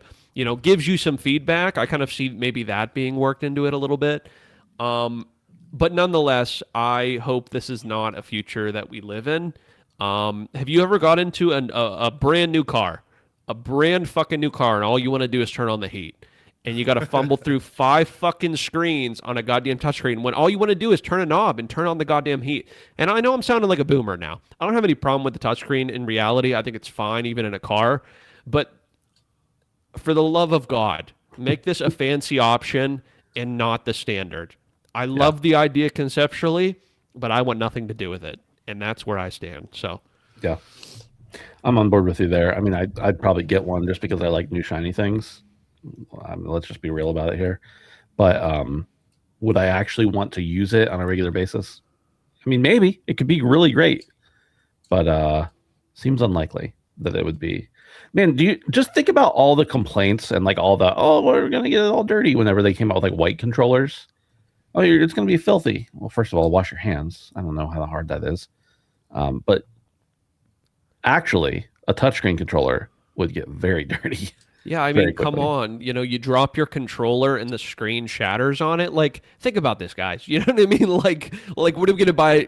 S3: gives you some feedback. I kind of see maybe that being worked into it a little bit. But nonetheless, I hope this is not a future that we live in. Have you ever got into a brand new car, a brand fucking new car, and all you want to do is turn on the heat? And you got to fumble through 5 fucking screens on a goddamn touchscreen when all you want to do is turn a knob and turn on the goddamn heat. And I know I'm sounding like a boomer now. I don't have any problem with the touchscreen in reality. I think it's fine even in a car. But for the love of God, make this a fancy option and not the standard. I love the idea conceptually, but I want nothing to do with it. And that's where I stand. So,
S1: Yeah. I'm on board with you there. I mean, I'd probably get one just because I like new shiny things. Let's just be real about it here. But would I actually want to use it on a regular basis? I mean, maybe it could be really great, but seems unlikely that it would be. Man, do you just think about all the complaints and like all the we're gonna get it all dirty whenever they came out with like white controllers? Oh, it's gonna be filthy. Well, first of all, wash your hands. I don't know how hard that is, but actually, a touchscreen controller would get very dirty.
S3: yeah, I
S1: Very
S3: mean, come
S1: quickly.
S3: on. You drop your controller and the screen shatters on it. Like, think about this, guys. You know what I mean? Like, what are we going to buy,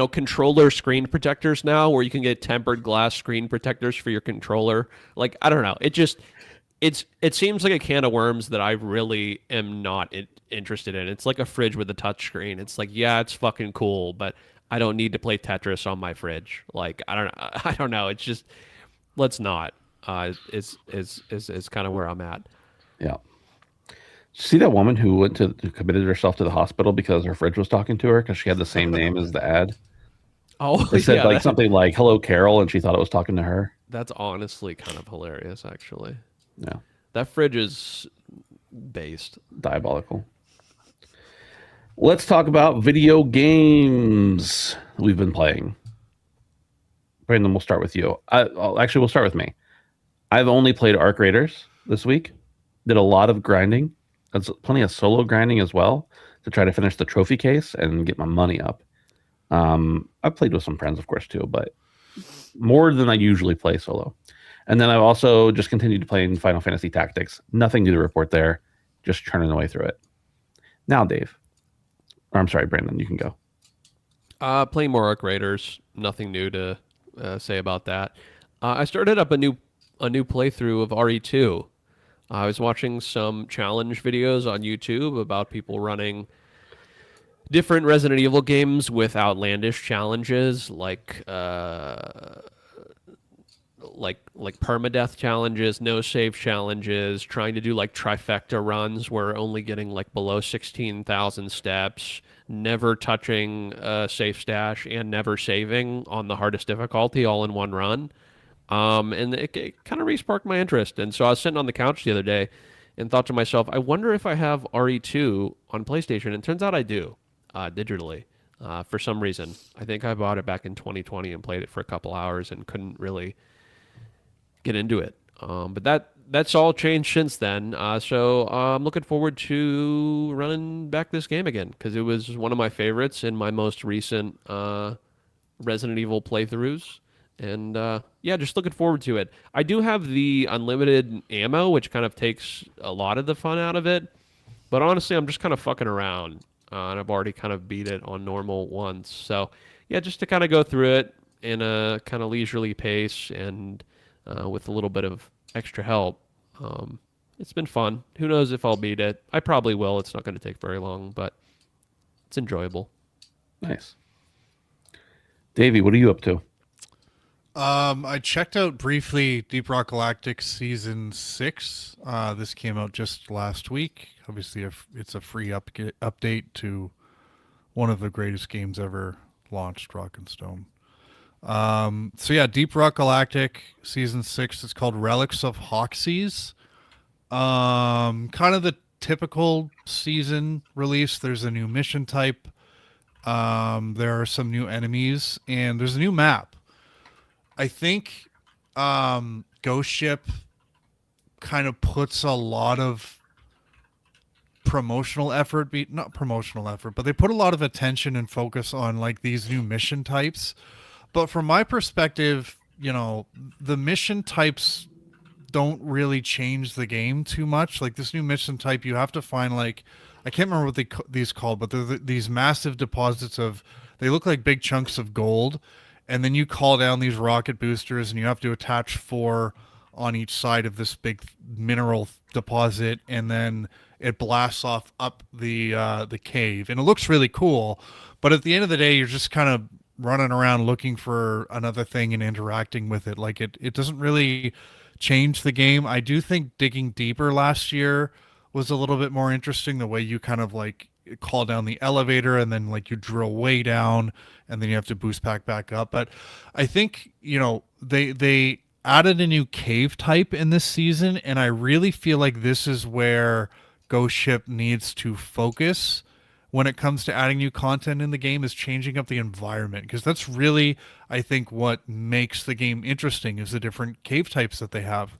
S3: controller screen protectors now where you can get tempered glass screen protectors for your controller? Like, I don't know. It seems like a can of worms that I really am not interested in. It's like a fridge with a touch screen. It's like, yeah, it's fucking cool, but I don't need to play Tetris on my fridge. Like, I don't know. I don't know. It's just, let's not. Is kind of where I'm at.
S1: Yeah. See that woman who who committed herself to the hospital because her fridge was talking to her because she had the same name as the ad?
S3: Oh,
S1: It said
S3: yeah,
S1: like something like "Hello, Carol," and she thought it was talking to her.
S3: that's honestly kind of hilarious, actually.
S1: Yeah,
S3: That fridge is based.
S1: diabolical. Let's talk about video games we've been playing. Brandon, we'll start with you. Actually, we'll start with me. I've only played Arc Raiders this week. Did a lot of grinding. That's plenty of solo grinding as well to try to finish the trophy case and get my money up. I've played with some friends, of course, too, but more than I usually play solo. And then I've also just continued to play in Final Fantasy Tactics. Nothing new to report there. Just churning away through it. Now, Dave. Or, I'm sorry, Brandon, you can go.
S3: Playing more Arc Raiders. Nothing new to say about that. I started up a new playthrough of RE2. I was watching some challenge videos on YouTube about people running different Resident Evil games with outlandish challenges like permadeath challenges, no save challenges, trying to do like trifecta runs where only getting like below 16,000 steps, never touching a safe stash, and never saving on the hardest difficulty all in one run. And it kind of re-sparked my interest. And so I was sitting on the couch the other day and thought to myself, I wonder if I have RE2 on PlayStation. And it turns out I do, digitally, for some reason. I think I bought it back in 2020 and played it for a couple hours and couldn't really get into it. But that's all changed since then. So I'm looking forward to running back this game again because it was one of my favorites in my most recent Resident Evil playthroughs. And yeah, just looking forward to it. I do have the unlimited ammo, which kind of takes a lot of the fun out of it. But honestly, I'm just kind of fucking around. And I've already kind of beat it on normal once. So yeah, just to kind of go through it in a kind of leisurely pace and with a little bit of extra help. It's been fun. Who knows if I'll beat it? I probably will. It's not going to take very long, but it's enjoyable.
S1: Nice. Davey, what are you up to?
S2: I checked out briefly Deep Rock Galactic Season 6. This came out just last week. Obviously, it's a free update to one of the greatest games ever launched, Rock and Stone. So yeah, Deep Rock Galactic Season 6. It's called Relics of Hoxie's. Kind of the typical season release. There's a new mission type. There are some new enemies, and there's a new map. I think Ghost Ship kind of puts a lot of promotional effort, not promotional effort, but they put a lot of attention and focus on like these new mission types. But from my perspective, the mission types don't really change the game too much. Like this new mission type, you have to find like I can't remember what these called, but they're these massive deposits of they look like big chunks of gold, and then you call down these rocket boosters, and you have to attach 4 on each side of this big mineral deposit, and then it blasts off up the cave, and it looks really cool. But at the end of the day, you're just kind of running around looking for another thing and interacting with it. Like it doesn't really change the game. I do think digging deeper last year was a little bit more interesting. The way you kind of like call down the elevator and then like you drill way down and then you have to boost back up. But I think they added a new cave type in this season, and I really feel like this is where Ghost Ship needs to focus when it comes to adding new content in the game, is changing up the environment, because that's really, I think, what makes the game interesting is the different cave types that they have.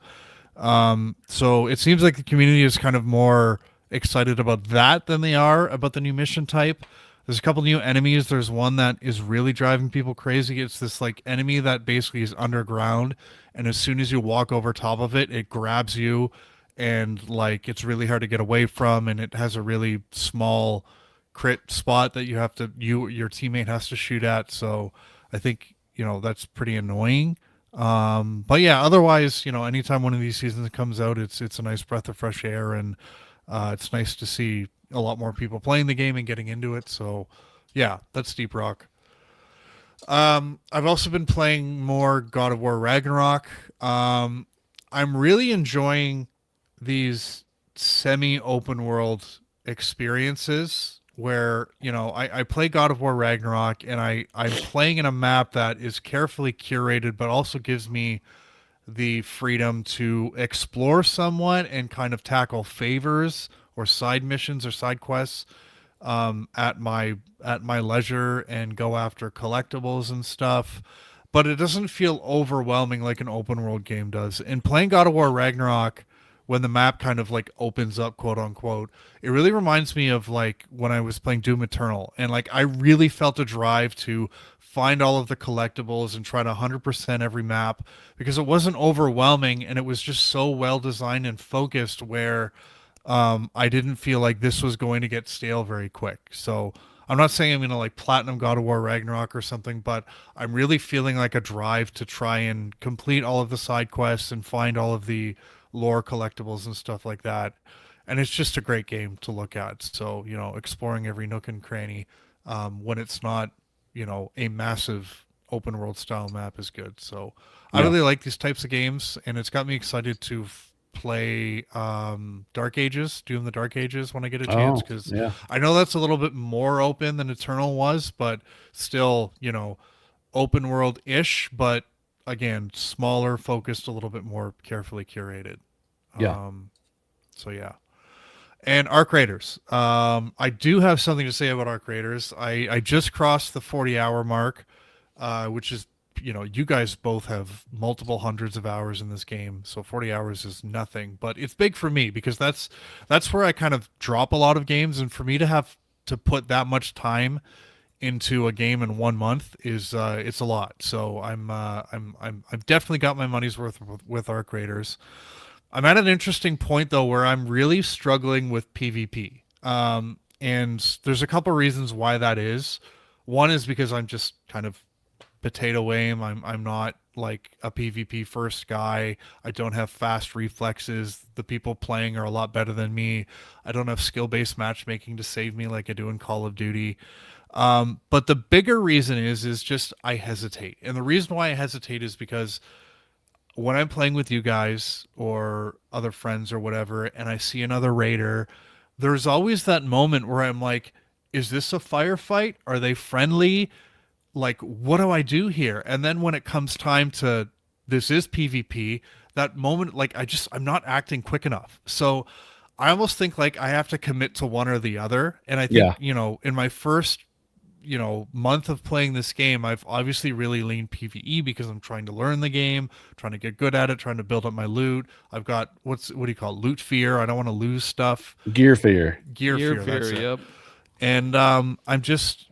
S2: So it seems like the community is kind of more excited about that than they are about the new mission type. There's a couple new enemies. There's one that is really driving people crazy. It's this like enemy that basically is underground, and as soon as you walk over top of it, it grabs you, and like it's really hard to get away from, and it has a really small crit spot that your teammate has to shoot at. So I think that's pretty annoying. But yeah, otherwise, anytime one of these seasons comes out, it's a nice breath of fresh air, and it's nice to see a lot more people playing the game and getting into it. So yeah, that's Deep Rock. I've also been playing more God of War Ragnarok. I'm really enjoying these semi-open world experiences where I play God of War Ragnarok, and I'm playing in a map that is carefully curated but also gives me the freedom to explore somewhat and kind of tackle favors or side missions or side quests at my leisure and go after collectibles and stuff. But it doesn't feel overwhelming like an open world game does. And playing God of War Ragnarok, when the map kind of like opens up, quote unquote, it really reminds me of like when I was playing Doom Eternal, and like I really felt a drive to find all of the collectibles and try to 100% every map, because it wasn't overwhelming and it was just so well designed and focused where I didn't feel like this was going to get stale very quick. So I'm not saying I'm going to like platinum God of War Ragnarok or something, but I'm really feeling like a drive to try and complete all of the side quests and find all of the lore collectibles and stuff like that. And it's just a great game to look at. So, exploring every nook and cranny when it's not, a massive open world style map is good. So I really like these types of games, and it's got me excited to play Dark Ages, Doom the Dark Ages when I get a chance, because I know that's a little bit more open than Eternal was, but still, open world-ish, but again, smaller, focused, a little bit more carefully curated. So yeah. And Arc Raiders. I do have something to say about Arc Raiders. I just crossed the 40-hour mark, which is, you guys both have multiple hundreds of hours in this game, so 40 hours is nothing. But it's big for me because that's where I kind of drop a lot of games, and for me to have to put that much time into a game in 1 month is it's a lot. So I've definitely got my money's worth with Arc Raiders. I'm at an interesting point though where I'm really struggling with PvP. And there's a couple reasons why that is. One is because I'm just kind of potato aim. I'm not like a PvP first guy. I don't have fast reflexes. The people playing are a lot better than me. I don't have skill-based matchmaking to save me like I do in Call of Duty. But the bigger reason is just I hesitate. And the reason why I hesitate is because when I'm playing with you guys or other friends or whatever, and I see another raider, there's always that moment where I'm like, is this a firefight? Are they friendly? Like, what do I do here? And then when it comes time to this is PvP, that moment, like, I'm not acting quick enough. So I almost think like I have to commit to one or the other. And I think, in my first month of playing this game, I've obviously really leaned PvE because I'm trying to learn the game, trying to get good at it, trying to build up my loot. I've got what do you call it? Loot fear. I don't want to lose stuff.
S1: Gear fear.
S2: Gear fear. That's it.
S3: Yep.
S2: And I'm just,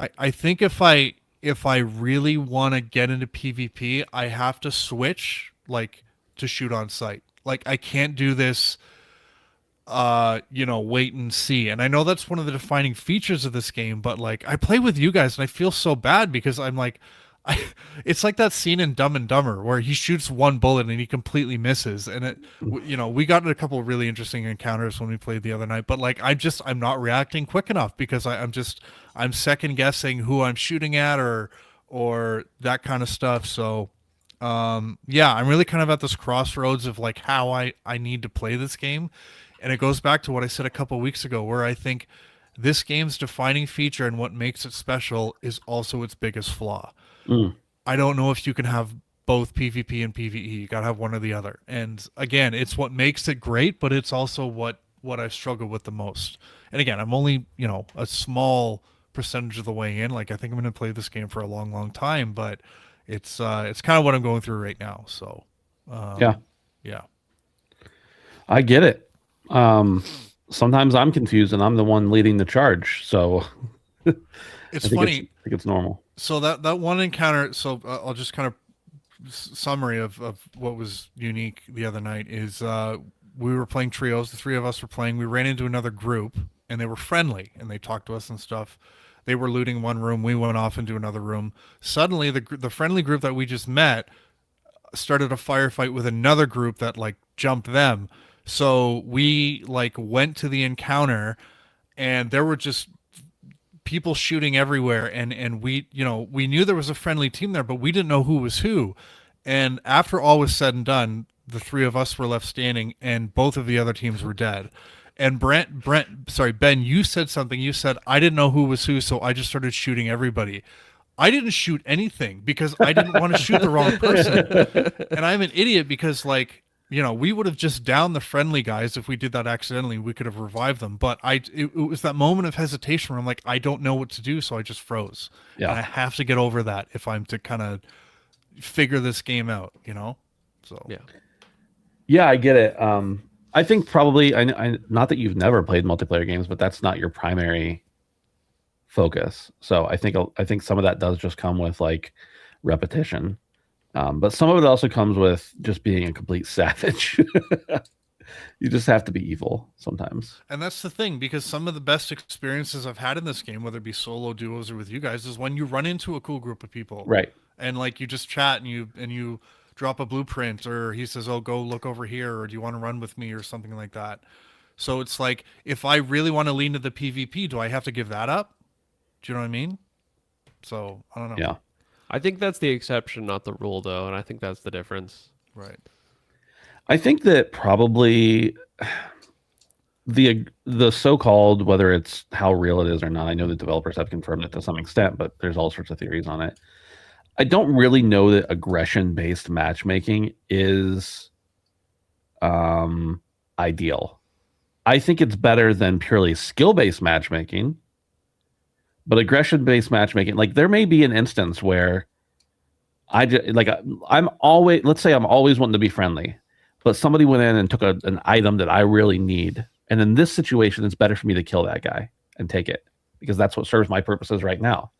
S2: I think if I really want to get into PvP, I have to switch like to shoot on sight. Like I can't do this wait and see. And I know that's one of the defining features of this game, but like I play with you guys and I feel so bad because I'm like it's like that scene in Dumb and Dumber where he shoots one bullet and he completely misses. And we got in a couple of really interesting encounters when we played the other night, but like I'm not reacting quick enough because I'm second guessing who I'm shooting at or that kind of stuff. So I'm really kind of at this crossroads of like how I need to play this game. And it goes back to what I said a couple of weeks ago, where I think this game's defining feature and what makes it special is also its biggest flaw. I don't know if you can have both PvP and PvE. You got to have one or the other. And again, it's what makes it great, but it's also what I've struggled with the most. And again, I'm only, a small percentage of the way in. Like I think I'm going to play this game for a long, long time, but it's kind of what I'm going through right now. So,
S1: yeah, I get it. Sometimes I'm confused and I'm the one leading the charge. So
S2: it's funny.
S1: I think it's normal.
S2: So that one encounter, so I'll just kind of summary of what was unique the other night is we were playing trios. The three of us were playing. We ran into another group and they were friendly and they talked to us and stuff. They were looting one room. We went off into another room. Suddenly the friendly group that we just met started a firefight with another group that like jumped them. So we like went to the encounter and there were just people shooting everywhere. And we knew there was a friendly team there, but we didn't know who was who. And after all was said and done, the three of us were left standing and both of the other teams were dead. And Ben, you said something. You said, I didn't know who was who, so I just started shooting everybody. I didn't shoot anything because I didn't want to shoot the wrong person. And I'm an idiot because like, we would have just downed the friendly guys if we did that accidentally. We could have revived them. But it was that moment of hesitation where I'm like, I don't know what to do, so I just froze. Yeah. And I have to get over that if I'm to kind of figure this game out, So
S1: yeah, I get it. I think probably I not that you've never played multiplayer games, but that's not your primary focus. So I think some of that does just come with like repetition. But some of it also comes with just being a complete savage. You just have to be evil sometimes.
S2: And that's the thing, because some of the best experiences I've had in this game, whether it be solo duos or with you guys, is when you run into a cool group of people.
S1: Right.
S2: And like you just chat and you drop a blueprint, or he says, oh, go look over here, or do you want to run with me, or something like that. So it's like, if I really want to lean to the PvP, do I have to give that up? Do you know what I mean? So I don't know.
S1: Yeah.
S3: I think that's the exception, not the rule, though, and I think that's the difference.
S2: Right.
S1: I think that probably the so-called, whether it's how real it is or not, I know the developers have confirmed it to some extent, but there's all sorts of theories on it. I don't really know that aggression-based matchmaking is ideal. I think it's better than purely skill-based matchmaking, but aggression-based matchmaking, like there may be an instance where I'm always wanting to be friendly, but somebody went in and took an item that I really need, and in this situation, it's better for me to kill that guy and take it because that's what serves my purposes right now.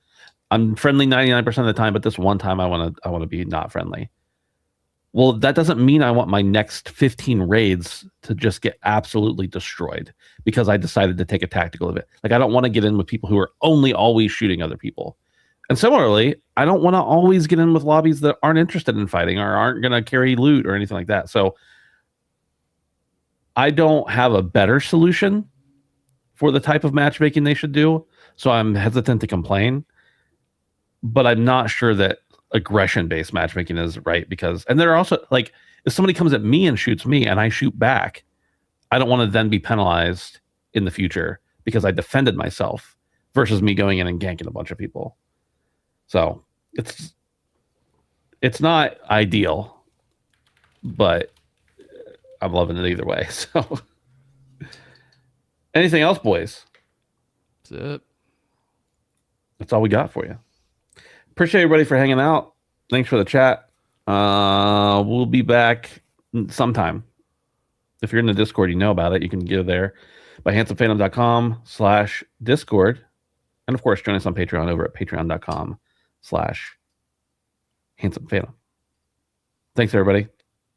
S1: I'm friendly 99% of the time, but this one time I want to be not friendly. Well, that doesn't mean I want my next 15 raids to just get absolutely destroyed because I decided to take a tactical of it. Like I don't want to get in with people who are only always shooting other people. And similarly, I don't want to always get in with lobbies that aren't interested in fighting or aren't going to carry loot or anything like that. So I don't have a better solution for the type of matchmaking they should do. So I'm hesitant to complain, but I'm not sure that aggression-based matchmaking is right because, and there are also like, if somebody comes at me and shoots me and I shoot back, I don't want to then be penalized in the future because I defended myself versus me going in and ganking a bunch of people. So it's not ideal, but I'm loving it either way. So anything else, boys?
S3: That's it.
S1: That's all we got for you. Appreciate everybody for hanging out. Thanks for the chat. We'll be back sometime. If you're in the Discord, you know about it. You can go there by handsomephantom.com/Discord. And of course, join us on Patreon over at patreon.com/handsomephantom. Thanks, everybody.